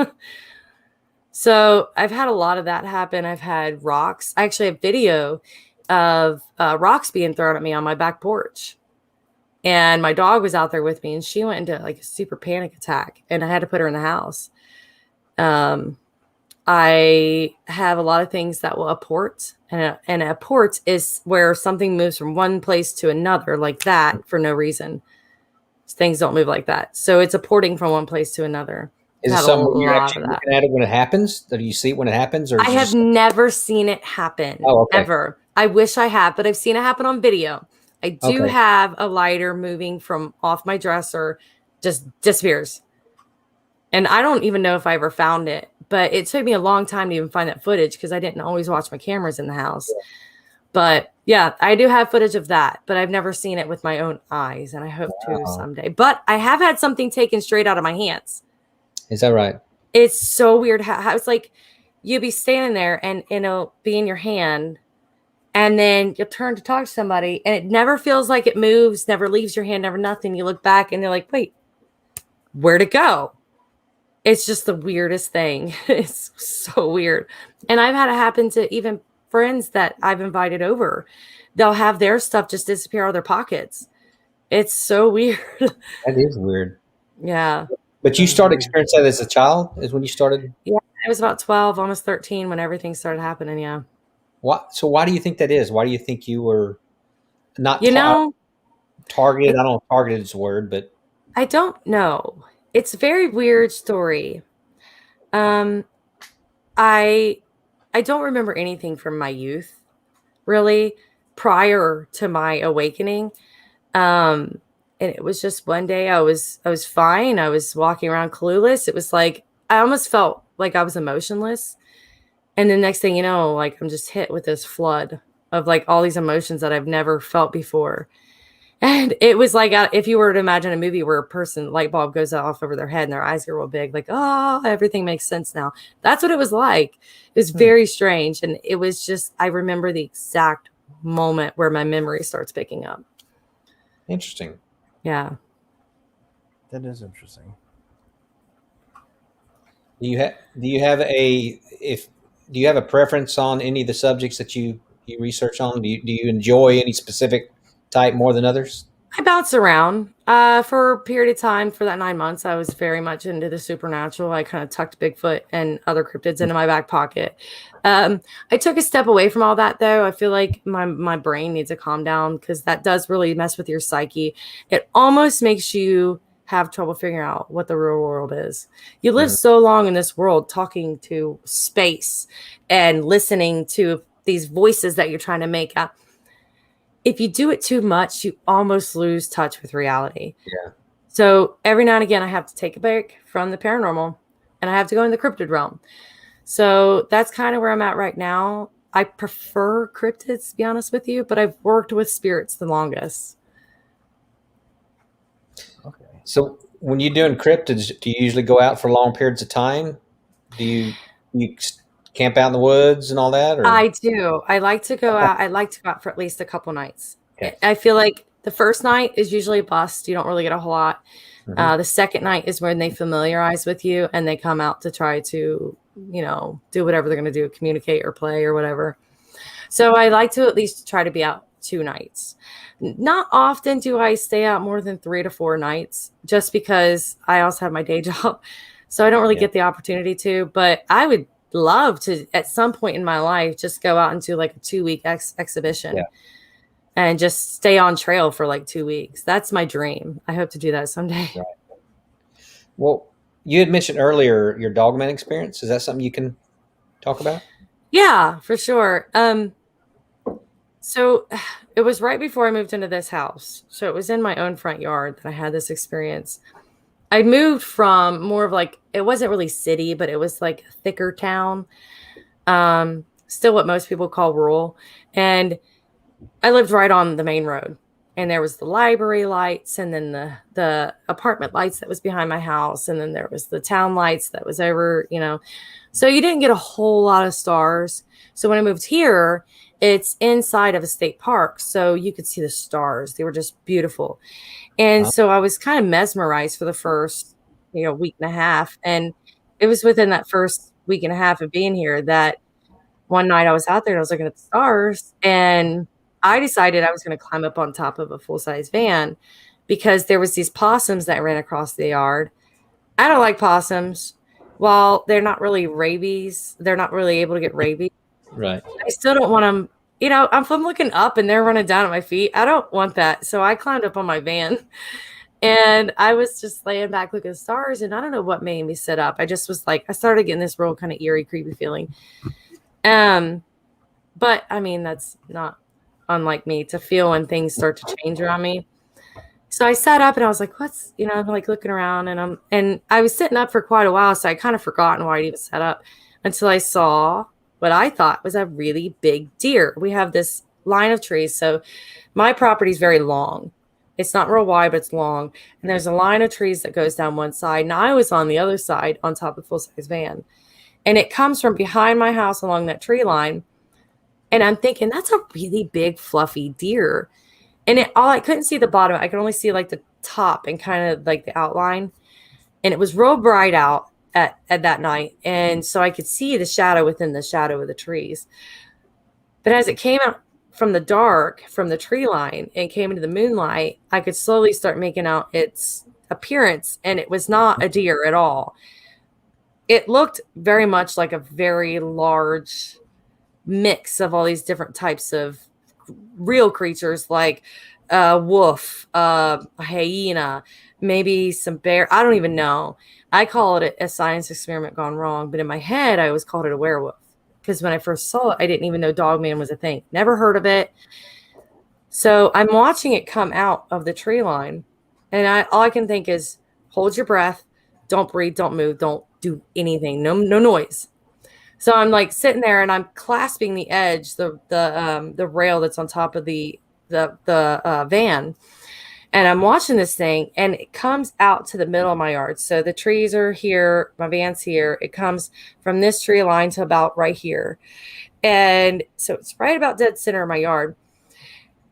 Speaker 2: So I've had a lot of that happen. I've had rocks. I actually have video of rocks being thrown at me on my back porch. And my dog was out there with me, and she went into like a super panic attack, and I had to put her in the house. I have a lot of things that will apport, and a apport is where something moves from one place to another like that for no reason. Things don't move like that. So it's apporting from one place to another.
Speaker 3: Is it something you're actually looking at it when it happens? Do you see it when it happens? Or
Speaker 2: I have never seen it happen, ever. I wish I had, but I've seen it happen on video. I do have a lighter moving from off my dresser, just disappears. And I don't even know if I ever found it, but it took me a long time to even find that footage because I didn't always watch my cameras in the house. Yeah. But yeah, I do have footage of that, but I've never seen it with my own eyes, and I hope to someday. But I have had something taken straight out of my hands.
Speaker 3: Is that right?
Speaker 2: It's so weird how it's like you'll be standing there and it'll be in your hand, and then you'll turn to talk to somebody, and it never feels like it moves, never leaves your hand, never nothing. You look back and you're like, wait, where'd it go? It's just the weirdest thing. It's so weird. And I've had it happen to even friends that I've invited over. They'll have their stuff just disappear out of their pockets. It's so weird.
Speaker 3: That is weird.
Speaker 2: Yeah.
Speaker 3: But you started experiencing that as a child, is when you started?
Speaker 2: Yeah, I was about 12, almost 13 when everything started happening, yeah.
Speaker 3: So why do you think that is? Why do you think you were not targeted? I don't know if targeted is a word, but
Speaker 2: I don't know. It's a very weird story. I don't remember anything from my youth, really, prior to my awakening. And it was just one day I was fine. I was walking around clueless. It was like I almost felt like I was emotionless. And the next thing you know, like I'm just hit with this flood of like all these emotions that I've never felt before. And it was like if you were to imagine a movie where a person light bulb goes off over their head and their eyes get real big, like, oh, everything makes sense now. That's what it was like. It was very strange. And it was just, I remember the exact moment where my memory starts picking up.
Speaker 3: Interesting.
Speaker 2: Yeah.
Speaker 1: That is interesting.
Speaker 3: Do you have a preference on any of the subjects that you research on? Do you enjoy any specific type more than others?
Speaker 2: I bounce around. For a period of time, for that 9 months, I was very much into the supernatural. I kind of tucked Bigfoot and other cryptids into my back pocket. I took a step away from all that, though. I feel like my brain needs to calm down because that does really mess with your psyche. It almost makes you have trouble figuring out what the real world is. You live so long in this world talking to space and listening to these voices that you're trying to make out. If you do it too much, you almost lose touch with reality.
Speaker 3: Yeah.
Speaker 2: So every now and again, I have to take a break from the paranormal and I have to go in the cryptid realm. So that's kind of where I'm at right now. I prefer cryptids, to be honest with you, but I've worked with spirits the longest.
Speaker 1: Okay.
Speaker 3: So when you're doing cryptids, do you usually go out for long periods of time? Do you camp out in the woods and all that? Or?
Speaker 2: I do. I like to go out. I like to go out for at least a couple nights.
Speaker 3: Okay.
Speaker 2: I feel like the first night is usually a bust. You don't really get a whole lot. The second night is when they familiarize with you and they come out to try to, do whatever they're going to do, communicate or play or whatever. So I like to at least try to be out 2 nights. Not often do I stay out more than 3 to 4 nights just because I also have my day job. So I don't really get the opportunity to, but I would love to at some point in my life just go out into like a 2-week exhibition and just stay on trail for like 2 weeks. That's my dream. I hope to do that someday.
Speaker 3: Right. Well, you had mentioned earlier your dogman experience. Is that something you can talk about?
Speaker 2: Yeah, for sure. So it was right before I moved into this house. So it was in my own front yard that I had this experience. I moved from more of like, it wasn't really city, but it was like a thicker town. Still what most people call rural. And I lived right on the main road. And there was the library lights and then the apartment lights that was behind my house. And then there was the town lights that was over, So you didn't get a whole lot of stars. So when I moved here, it's inside of a state park. So you could see the stars. They were just beautiful. And so I was kind of mesmerized for the first, week and a half. And it was within that first week and a half of being here that one night I was out there and I was looking at the stars and I decided I was going to climb up on top of a full-size van because there was these possums that ran across the yard. I don't like possums. While they're not really rabies, they're not really able to get rabies.
Speaker 3: Right.
Speaker 2: I still don't want them. I'm looking up and they're running down at my feet. I don't want that. So I climbed up on my van and I was just laying back looking at the stars. And I don't know what made me sit up. I just was like, I started getting this real kind of eerie, creepy feeling. But I mean, that's not unlike me to feel when things start to change around me. So I sat up and I was like, I'm like looking around and I was sitting up for quite a while. So I kind of forgotten why I even sat up until I saw what I thought was a really big deer. We have this line of trees. So my property is very long. It's not real wide, but it's long. And there's a line of trees that goes down one side. And I was on the other side on top of a full-size van. And it comes from behind my house along that tree line. And I'm thinking, that's a really big, fluffy deer. And I couldn't see the bottom. I could only see like the top and kind of like the outline. And it was real bright out at that night. And so I could see the shadow within the shadow of the trees. But as it came out from the dark, from the tree line, and came into the moonlight, I could slowly start making out its appearance. And it was not a deer at all. It looked very much like a very large mix of all these different types of real creatures, like a wolf, a hyena, maybe some bear. I don't even know. I call it a science experiment gone wrong, but in my head, I always called it a werewolf because when I first saw it, I didn't even know Dogman was a thing. Never heard of it. So I'm watching it come out of the tree line, and all I can think is hold your breath, don't breathe, don't move, don't do anything, no noise. So I'm like sitting there and I'm clasping the edge, the rail that's on top of the van. And I'm watching this thing, and it comes out to the middle of my yard. So the trees are here, my van's here. It comes from this tree line to about right here. And so it's right about dead center of my yard.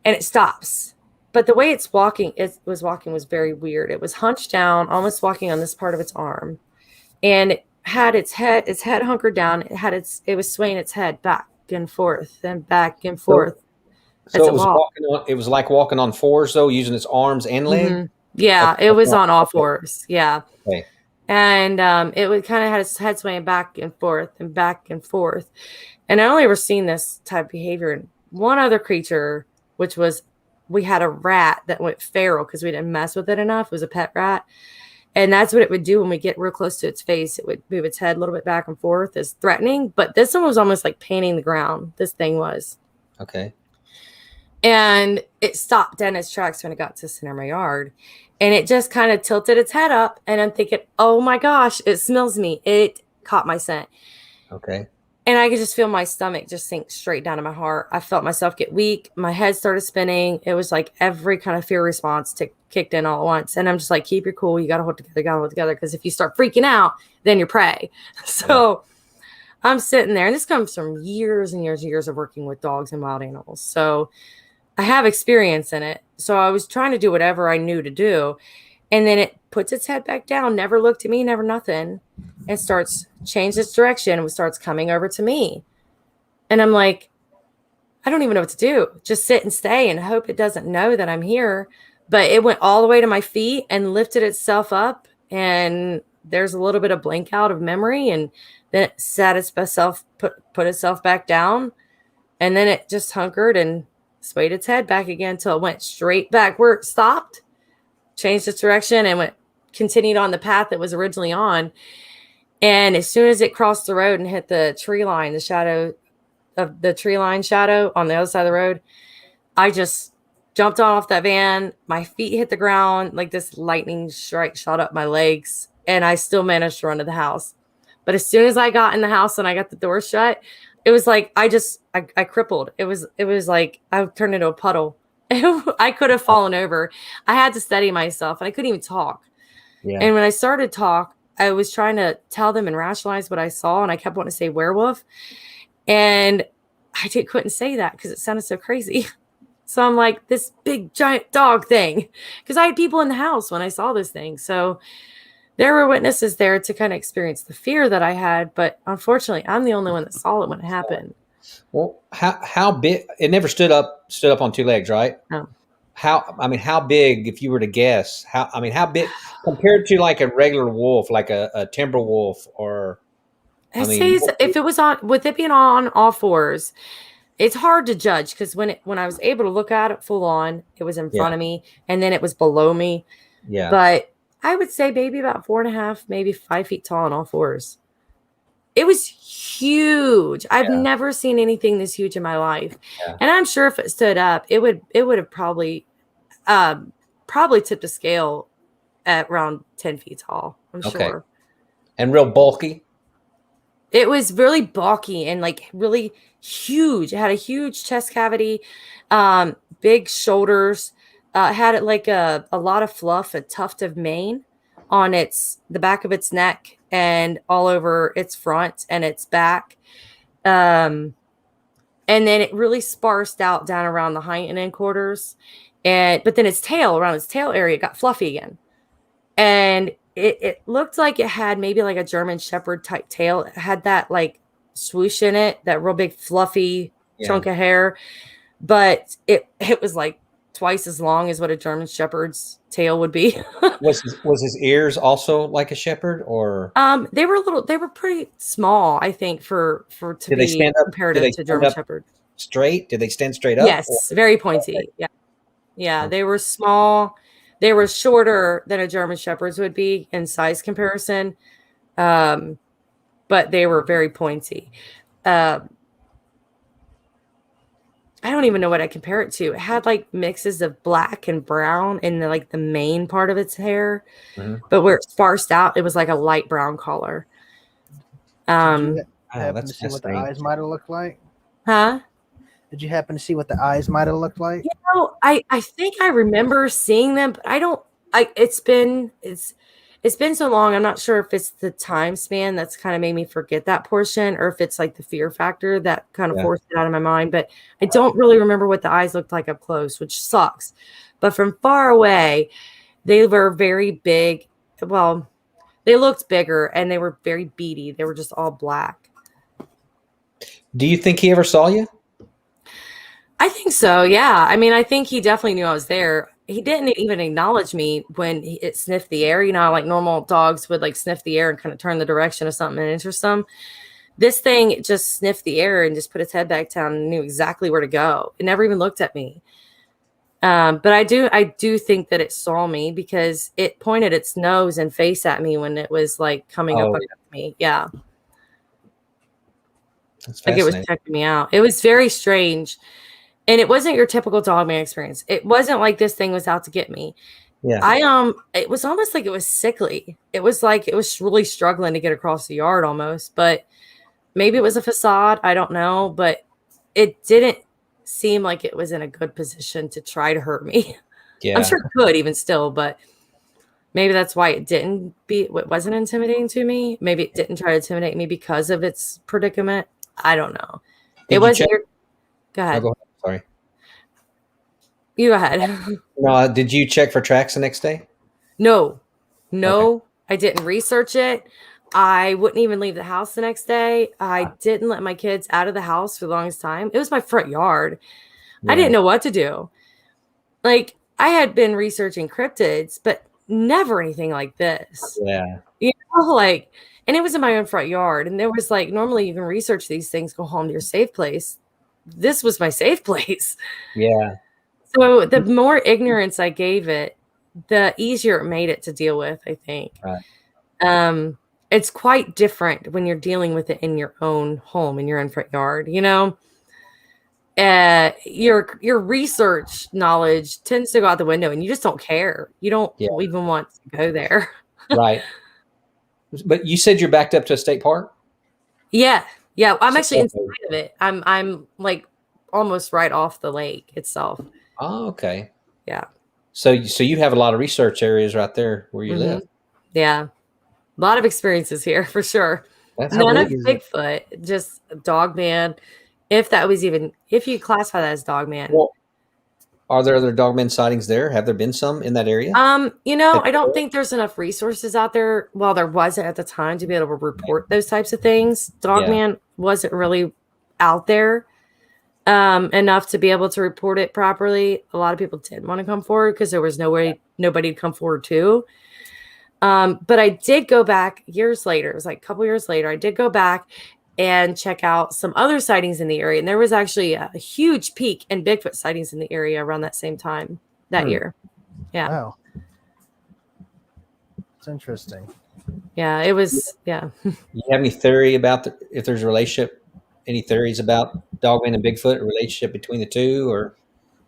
Speaker 2: And it stops. But the way it was very weird. It was hunched down, almost walking on this part of its arm. And it had its head hunkered down. It was swaying its head back and forth and back and forth.
Speaker 3: So it was like walking on fours, though, using its arms and legs.
Speaker 2: Mm-hmm. Yeah, it was on all fours. Yeah.
Speaker 3: Okay.
Speaker 2: And it would kind of had its head swaying back and forth and back and forth. And I only ever seen this type of behavior in one other creature, which was we had a rat that went feral because we didn't mess with it enough. It was a pet rat. And that's what it would do when we get real close to its face. It would move its head a little bit back and forth as threatening. But this one was almost like painting the ground. This thing was.
Speaker 3: Okay.
Speaker 2: And it stopped dead in its tracks when it got to the center of my yard. And it just kind of tilted its head up. And I'm thinking, oh my gosh, it smells me. It caught my scent.
Speaker 3: Okay.
Speaker 2: And I could just feel my stomach just sink straight down to my heart. I felt myself get weak. My head started spinning. It was like every kind of fear response kicked in all at once. And I'm just like, keep your cool. You got to hold together. Because if you start freaking out, then you're prey. So I'm sitting there. And this comes from years and years and years of working with dogs and wild animals. So I have experience in it. So I was trying to do whatever I knew to do. And then it puts its head back down, never looked at me, never nothing, and change its direction and starts coming over to me. And I'm like, I don't even know what to do. Just sit and stay and hope it doesn't know that I'm here. But it went all the way to my feet and lifted itself up. And there's a little bit of blink out of memory. And then it sat itself, put itself back down. And then it just hunkered and swayed its head back again until it went straight back where it stopped, changed its direction, and continued on the path it was originally on. And as soon as it crossed the road and hit the tree line, the shadow of the tree line shadow on the other side of the road, I just jumped off that van. My feet hit the ground like this lightning strike shot up my legs, and I still managed to run to the house. But as soon as I got in the house and I got the door shut, it was like I crippled. It was like I turned into a puddle. I could have fallen over. I had to steady myself, and I couldn't even talk. Yeah. And when I started to talk, I was trying to tell them and rationalize what I saw, and I kept wanting to say werewolf, and I couldn't say that because it sounded so crazy. So I'm like, this big giant dog thing, because I had people in the house when I saw this thing. So there were witnesses there to kind of experience the fear that I had, but unfortunately, I'm the only one that saw it when it happened.
Speaker 3: Well, how big? It never stood up on two legs, right?
Speaker 2: No.
Speaker 3: How big, if you were to guess? How big compared to like a regular wolf, like a timber wolf, or?
Speaker 2: Say if it was with it being on all fours, it's hard to judge because when I was able to look at it full on, it was in front of me, and then it was below me.
Speaker 3: Yeah.
Speaker 2: But I would say maybe about 4.5, maybe 5 feet tall on all fours. It was huge. I've never seen anything this huge in my life. Yeah. And I'm sure if it stood up, it would have probably tipped the scale at around 10 feet tall. I'm sure.
Speaker 3: And real bulky?
Speaker 2: It was really bulky and like really huge. It had a huge chest cavity, big shoulders. Had it like a lot of fluff, a tuft of mane on the back of its neck and all over its front and its back. And then it really sparsed out down around the hind and end quarters. But then around its tail area, got fluffy again. And it looked like it had maybe like a German Shepherd type tail. It had that like swoosh in it, that real big fluffy chunk of hair. But it was like twice as long as what a German Shepherd's tail would be.
Speaker 3: Was his ears also like a shepherd, or?
Speaker 2: They were pretty small, I think, to be comparative to German Shepherd.
Speaker 3: Straight? Did they stand straight up?
Speaker 2: Yes, very pointy. Okay. Yeah. They were small. They were shorter than a German Shepherd's would be in size comparison, but they were very pointy. I don't even know what I compare it to. It had like mixes of black and brown in the main part of its hair, but where it sparsed out, it was like a light brown color.
Speaker 1: Happen to see what the eyes might have looked like?
Speaker 2: Huh?
Speaker 1: Did you happen to see what the eyes might have looked like?
Speaker 2: You know, I think I remember seeing them, but I don't. It's been so long. I'm not sure if it's the time span that's kind of made me forget that portion, or if it's like the fear factor that kind of forced it out of my mind. But I don't really remember what the eyes looked like up close, which sucks. But from far away, they were very big. Well, they looked bigger and they were very beady. They were just all black.
Speaker 3: Do you think he ever saw you?
Speaker 2: I think so. Yeah. I mean, I think he definitely knew I was there. He didn't even acknowledge me when it sniffed the air. You know, how, like normal dogs would like sniff the air and kind of turn the direction of something and interest them. This thing just sniffed the air and just put its head back down and knew exactly where to go. It never even looked at me. But I do think that it saw me because it pointed its nose and face at me when it was like coming up against me. Yeah.
Speaker 3: That's
Speaker 2: like it was checking me out. It was very strange. And it wasn't your typical dogman experience. It wasn't like this thing was out to get me.
Speaker 3: Yeah.
Speaker 2: It was almost like it was sickly. It was like it was really struggling to get across the yard almost, but maybe it was a facade. I don't know, but it didn't seem like it was in a good position to try to hurt me.
Speaker 3: Yeah.
Speaker 2: I'm sure it could even still, but maybe that's why it wasn't intimidating to me. Maybe it didn't try to intimidate me because of its predicament. I don't know. It wasn't go ahead.
Speaker 3: Go ahead. Sorry.
Speaker 2: You go ahead.
Speaker 3: No, did you check for tracks the next day?
Speaker 2: No, okay. I didn't research it. I wouldn't even leave the house the next day. I didn't let my kids out of the house for the longest time. It was my front yard. Yeah. I didn't know what to do. Like I had been researching cryptids, but never anything like this.
Speaker 3: Yeah.
Speaker 2: You know, like, and it was in my own front yard. And there was like, normally you can research these things, go home to your safe place. This was my safe place.
Speaker 3: Yeah.
Speaker 2: So the more ignorance I gave it, the easier it made it to deal with, I think.
Speaker 3: Right.
Speaker 2: It's quite different when you're dealing with it in your own home, in your own front yard, you know? Your research knowledge tends to go out the window and you just don't care. You don't even want to go there.
Speaker 3: Right. But you said you're backed up to a state park?
Speaker 2: Yeah. Yeah. I'm actually inside of it. I'm like almost right off the lake itself.
Speaker 3: Oh, okay.
Speaker 2: Yeah.
Speaker 3: So you have a lot of research areas right there where you live.
Speaker 2: Yeah. A lot of experiences here for sure. None of Bigfoot, just Dogman. If you classify that as Dogman.
Speaker 3: Well, are there other Dogman sightings there? Have there been some in that area?
Speaker 2: You know, I don't think there's enough resources out there. Well, there wasn't at the time to be able to report those types of things. Dogman wasn't really out there enough to be able to report it properly. A lot of people didn't want to come forward because there was nobody to come forward to. But I did go back years later. It was like a couple years later. I did go back and check out some other sightings in the area. And there was actually a huge peak in Bigfoot sightings in the area around that same time that year. Yeah.
Speaker 1: Wow. It's interesting.
Speaker 2: Yeah, it was. Yeah.
Speaker 3: You have any theory about if there's a relationship? Any theories about Dogman and Bigfoot, a relationship between the two, or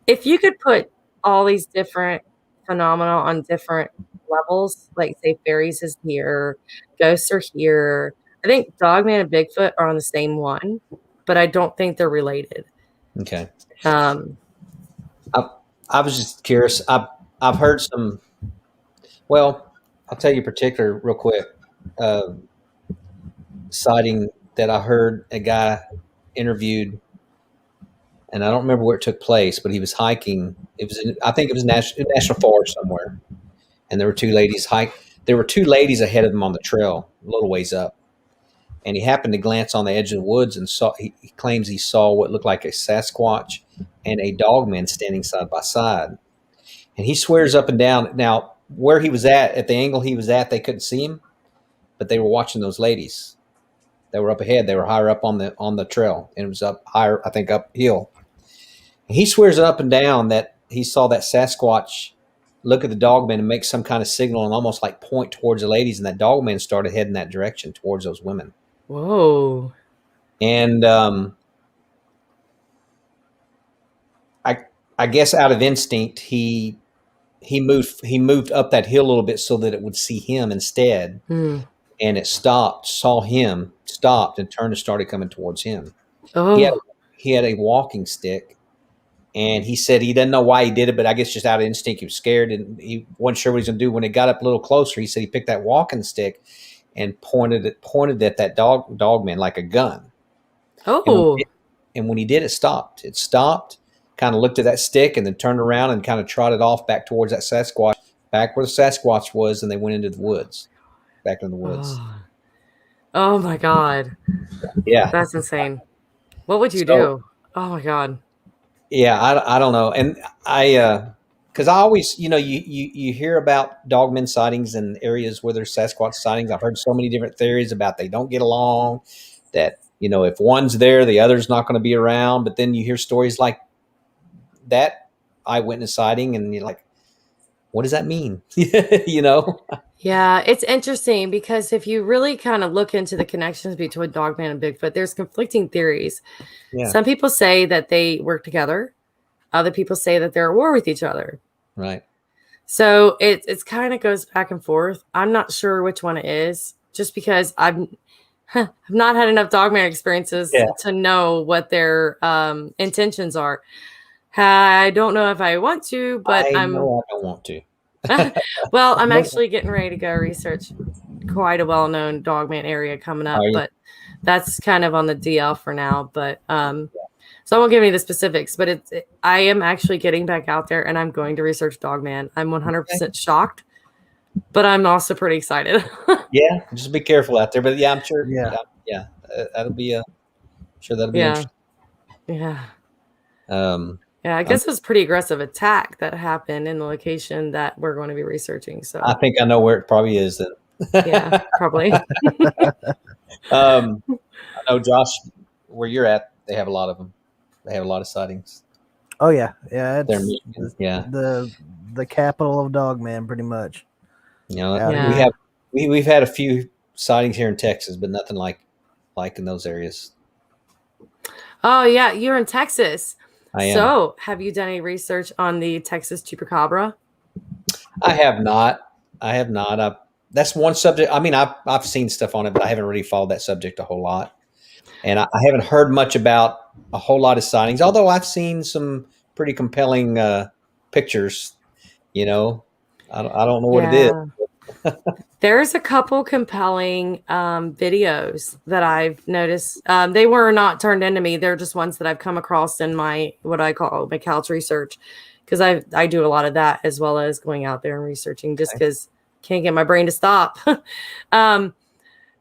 Speaker 2: if you could put all these different phenomena on different levels, like say fairies is here, ghosts are here. I think Dogman and Bigfoot are on the same one, but I don't think they're related.
Speaker 3: Okay. I was just curious. I've heard some. Well, I'll tell you a particular real quick sighting that I heard a guy interviewed, and I don't remember where it took place, but he was hiking. I think it was national forest somewhere, and there were two ladies There were two ladies ahead of him on the trail, a little ways up, and he happened to glance on the edge of the woods and saw. He claims he saw what looked like a Sasquatch and a Dogman standing side by side, and he swears up and down. Now, where he was at the angle he was at, they couldn't see him, but they were watching those ladies. They were up ahead. They were higher up on the trail, and it was up higher, I think, uphill. And he swears up and down that he saw that Sasquatch look at the Dogman and make some kind of signal and almost like point towards the ladies, and that Dogman started heading that direction towards those women.
Speaker 2: Whoa!
Speaker 3: And I guess out of instinct, he moved up that hill a little bit so that it would see him instead. And it stopped, saw him, stopped, and turned and started coming towards him.
Speaker 2: Oh.
Speaker 3: he had a walking stick, and he said he doesn't know why he did it, but I guess just out of instinct, he was scared and he wasn't sure what he's going to do. When he got up a little closer, he said he picked that walking stick and pointed at that dog man like a gun.
Speaker 2: Oh.
Speaker 3: And when he did, it stopped. It stopped, kind of looked at that stick, and then turned around and kind of trotted off back towards that Sasquatch, back where the Sasquatch was, and they went into the woods, back in the woods.
Speaker 2: Oh my God.
Speaker 3: Yeah.
Speaker 2: That's insane. What would you do? Oh my God.
Speaker 3: Yeah, I don't know. And because I always, you hear about dogmen sightings in areas where there's Sasquatch sightings. I've heard so many different theories about they don't get along, that, if one's there, the other's not going to be around. But then you hear stories like that eyewitness sighting, and you're like, what does that mean?
Speaker 2: Yeah, it's interesting because if you really kind of look into the connections between Dogman and Bigfoot, there's conflicting theories.
Speaker 3: Yeah.
Speaker 2: Some people say that they work together. Other people say that they're at war with each other.
Speaker 3: Right.
Speaker 2: So it's kind of goes back and forth. I'm not sure which one it is, just because I've not had enough Dogman experiences to know what their intentions are. I don't know if I want to, but
Speaker 3: I know I don't want to.
Speaker 2: Well, I'm actually getting ready to go research quite a well-known Dogman area coming up, but that's kind of on the DL for now. But so I won't give any of the specifics, but I am actually getting back out there, and I'm going to research Dogman. I'm 100% shocked, but I'm also pretty excited.
Speaker 3: Yeah, just be careful out there. But yeah, I'm sure.
Speaker 1: Yeah.
Speaker 3: That'll be interesting.
Speaker 2: Yeah.
Speaker 3: Yeah,
Speaker 2: I guess it was a pretty aggressive attack that happened in the location that we're going to be researching. So
Speaker 3: I think I know where it probably is then.
Speaker 2: Yeah, probably.
Speaker 3: I know, Josh, where you're at, they have a lot of them. They have a lot of sightings.
Speaker 1: Oh yeah, yeah.
Speaker 3: It's
Speaker 1: the capital of Dogman, pretty much.
Speaker 3: We've had a few sightings here in Texas, but nothing like in those areas.
Speaker 2: Oh yeah, you're in Texas.
Speaker 3: I am.
Speaker 2: So, have you done any research on the Texas chupacabra?
Speaker 3: I have not. That's one subject. I mean, I've seen stuff on it, but I haven't really followed that subject a whole lot. And I haven't heard much about a whole lot of sightings, although I've seen some pretty compelling pictures. I don't know what it is.
Speaker 2: There's a couple compelling videos that I've noticed. They were not turned into me. They're just ones that I've come across in my, what I call my couch research, because I do a lot of that as well as going out there and researching, just because can't get my brain to stop.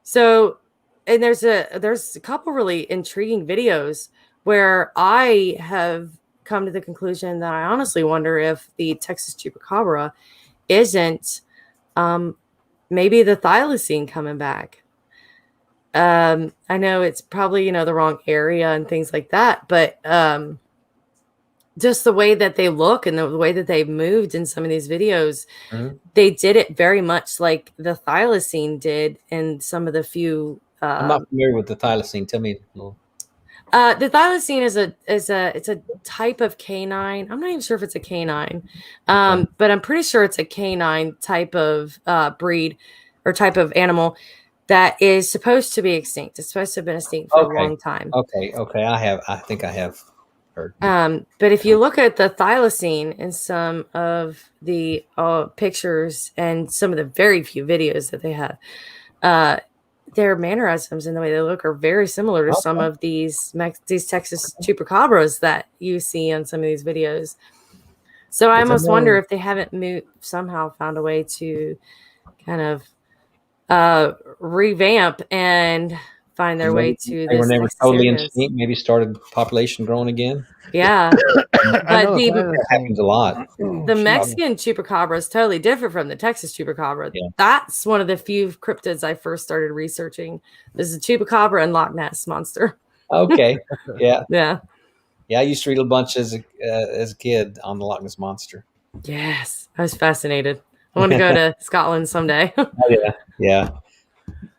Speaker 2: So, and there's a couple really intriguing videos where I have come to the conclusion that I honestly wonder if the Texas chupacabra isn't maybe the thylacine coming back. I know it's probably, the wrong area and things like that, but just the way that they look and the way that they moved in some of these videos, they did it very much like the thylacine did in some of the few.
Speaker 3: I'm not familiar with the thylacine. Tell me a little.
Speaker 2: The thylacine is a type of canine. I'm not even sure if it's a canine, but I'm pretty sure it's a canine type of breed or type of animal that is supposed to be extinct. It's supposed to have been extinct for a long time.
Speaker 3: Okay. I think I have heard.
Speaker 2: But if you look at the thylacine in some of the pictures and some of the very few videos that they have, their mannerisms and the way they look are very similar to some of these Texas chupacabras that you see on some of these videos. So I almost wonder if they haven't somehow found a way to kind of revamp and find their way to
Speaker 3: they
Speaker 2: this.
Speaker 3: Were never totally extinct. Maybe started population growing again.
Speaker 2: Yeah, but
Speaker 3: that happens a lot.
Speaker 2: The Mexican chupacabra is totally different from the Texas chupacabra. Yeah. That's one of the few cryptids I first started researching. This is a chupacabra and Loch Ness monster.
Speaker 3: Okay. Yeah.
Speaker 2: Yeah.
Speaker 3: Yeah, I used to read a bunch as a kid on the Loch Ness monster.
Speaker 2: Yes, I was fascinated. I want to go to Scotland someday.
Speaker 3: Yeah.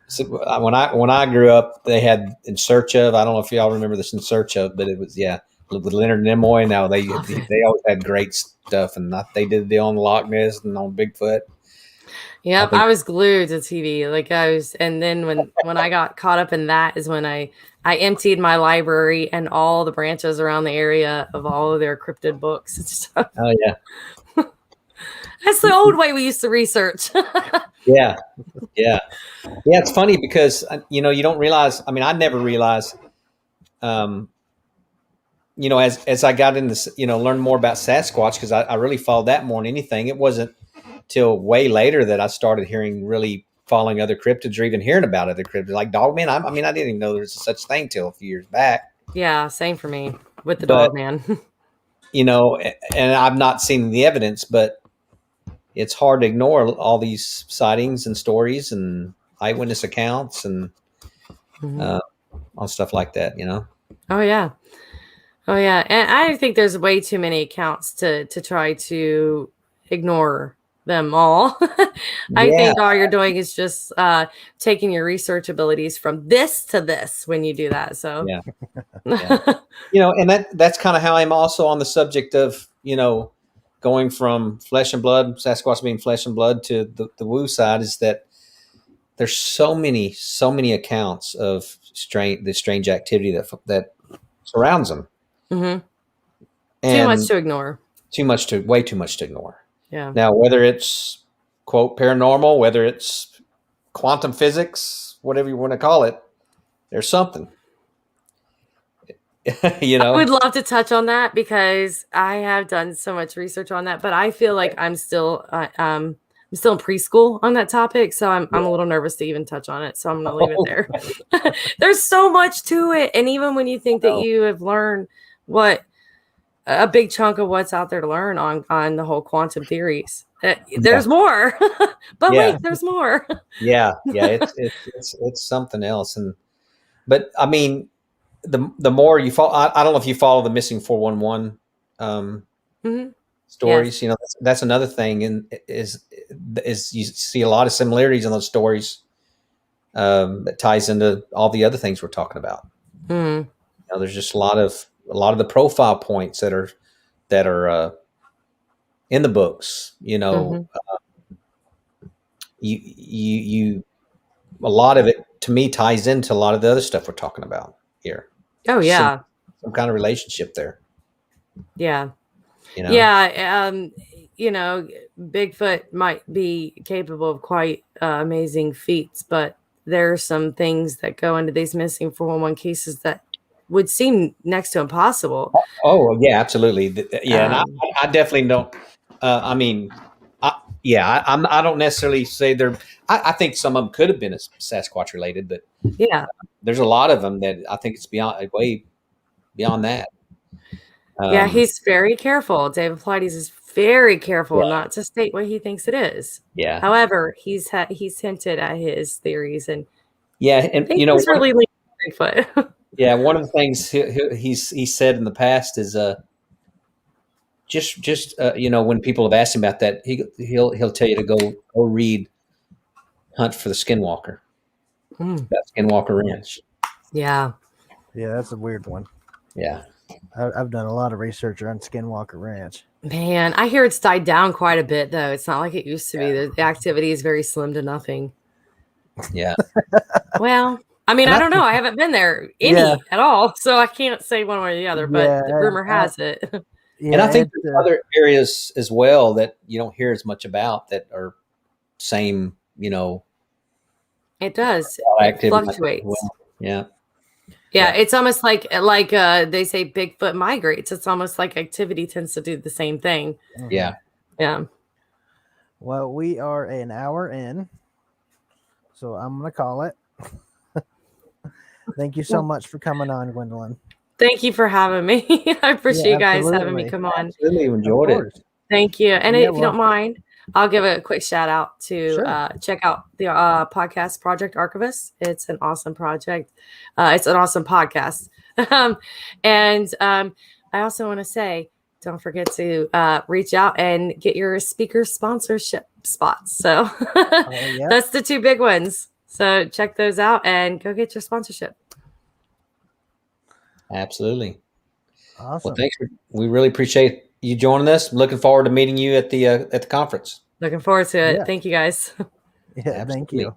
Speaker 3: So when I grew up, they had In Search Of. I don't know if y'all remember this In Search Of, but it was with Leonard Nimoy. Now they always had great stuff, and they did the deal on Loch Ness and on Bigfoot.
Speaker 2: Yep,
Speaker 3: think-
Speaker 2: I was glued to TV. Like I was, and then when I got caught up in that is when I emptied my library and all the branches around the area of all of their cryptid books and stuff.
Speaker 3: Oh yeah.
Speaker 2: That's the old way we used to research.
Speaker 3: Yeah. Yeah. Yeah. It's funny because, you don't realize, I mean, I never realized, as I got into, learn more about Sasquatch, because I really followed that more than anything. It wasn't till way later that I started following other cryptids, or even hearing about other cryptids like Dogman. I mean, I didn't even know there was such thing till a few years back.
Speaker 2: Yeah, same for me with the
Speaker 3: But,
Speaker 2: dog man.
Speaker 3: And I've not seen the evidence, but it's hard to ignore all these sightings and stories and eyewitness accounts and all stuff like that,
Speaker 2: Oh yeah. Oh yeah. And I think there's way too many accounts to try to ignore them all. I think all you're doing is just taking your research abilities from this to this when you do that. So
Speaker 3: yeah. And that's kind of how I'm also on the subject of, going from flesh and blood, Sasquatch being flesh and blood, to the woo side, is that there's so many accounts of the strange activity that surrounds them.
Speaker 2: Mm-hmm.
Speaker 3: And
Speaker 2: too much to ignore.
Speaker 3: Way too much to ignore.
Speaker 2: Yeah.
Speaker 3: Now, whether it's quote paranormal, whether it's quantum physics, whatever you want to call it, there's something.
Speaker 2: I would love to touch on that because I have done so much research on that, but I feel like I'm still in preschool on that topic, so I'm a little nervous to even touch on it. So I'm going to leave it there. There's so much to it, and even when you think that you have learned what a big chunk of what's out there to learn on the whole quantum theories, there's more. But wait, there's more.
Speaker 3: It's something else, but I mean. The more you follow, I don't know if you follow the missing 411 stories.
Speaker 2: Yes.
Speaker 3: That's another thing, and is you see a lot of similarities in those stories that ties into all the other things we're talking about.
Speaker 2: Mm.
Speaker 3: There's just a lot of the profile points that are in the books. You a lot of it to me ties into a lot of the other stuff we're talking about here.
Speaker 2: Oh yeah,
Speaker 3: some kind of relationship there.
Speaker 2: Yeah, yeah. Bigfoot might be capable of quite amazing feats, but there are some things that go into these missing 411 cases that would seem next to impossible.
Speaker 3: Oh yeah, absolutely. And I definitely don't. I don't necessarily say they're. I think some of them could have been Sasquatch related, but there's a lot of them that I think it's way beyond that.
Speaker 2: He's very careful. David Pilates is very careful not to state what he thinks it is.
Speaker 3: Yeah.
Speaker 2: However, he's hinted at his theories, and
Speaker 3: he's
Speaker 2: really leaning Bigfoot.
Speaker 3: Yeah, one of the things he said in the past is when people have asked him about that, he'll tell you to go read Hunt for the Skinwalker. That Skinwalker Ranch.
Speaker 1: Yeah, that's a weird one.
Speaker 3: Yeah,
Speaker 1: I've done a lot of research on Skinwalker Ranch.
Speaker 2: Man, I hear it's died down quite a bit, though. It's not like it used to be. The activity is very slim to nothing.
Speaker 3: Yeah.
Speaker 2: Well, I mean, I don't know. I haven't been there at all, so I can't say one way or the other, but the rumor has it.
Speaker 3: And I think there's other areas as well that you don't hear as much about that are same,
Speaker 2: It does. It fluctuates.
Speaker 3: Well. Yeah.
Speaker 2: Yeah, it's almost like they say Bigfoot migrates. It's almost like activity tends to do the same thing.
Speaker 3: Yeah.
Speaker 2: Yeah.
Speaker 1: Well, we are an hour in, so I'm going to call it. Thank you so much for coming on, Gwendolyn.
Speaker 2: Thank you for having me. I appreciate you guys having me come on.
Speaker 3: Absolutely enjoyed it.
Speaker 2: Thank you. And if you don't mind, I'll give a quick shout out to check out the podcast Project Archivist. It's an awesome project. It's an awesome podcast. And I also want to say, don't forget to reach out and get your speaker sponsorship spots. So that's the two big ones. So check those out and go get your sponsorship.
Speaker 3: Absolutely.
Speaker 1: Awesome.
Speaker 3: Well, thanks. We really appreciate you joining us. I'm looking forward to meeting you at the conference.
Speaker 2: Looking forward to it.
Speaker 1: Yeah.
Speaker 2: Thank you guys.
Speaker 1: Yeah, thank
Speaker 3: Absolutely.
Speaker 1: you.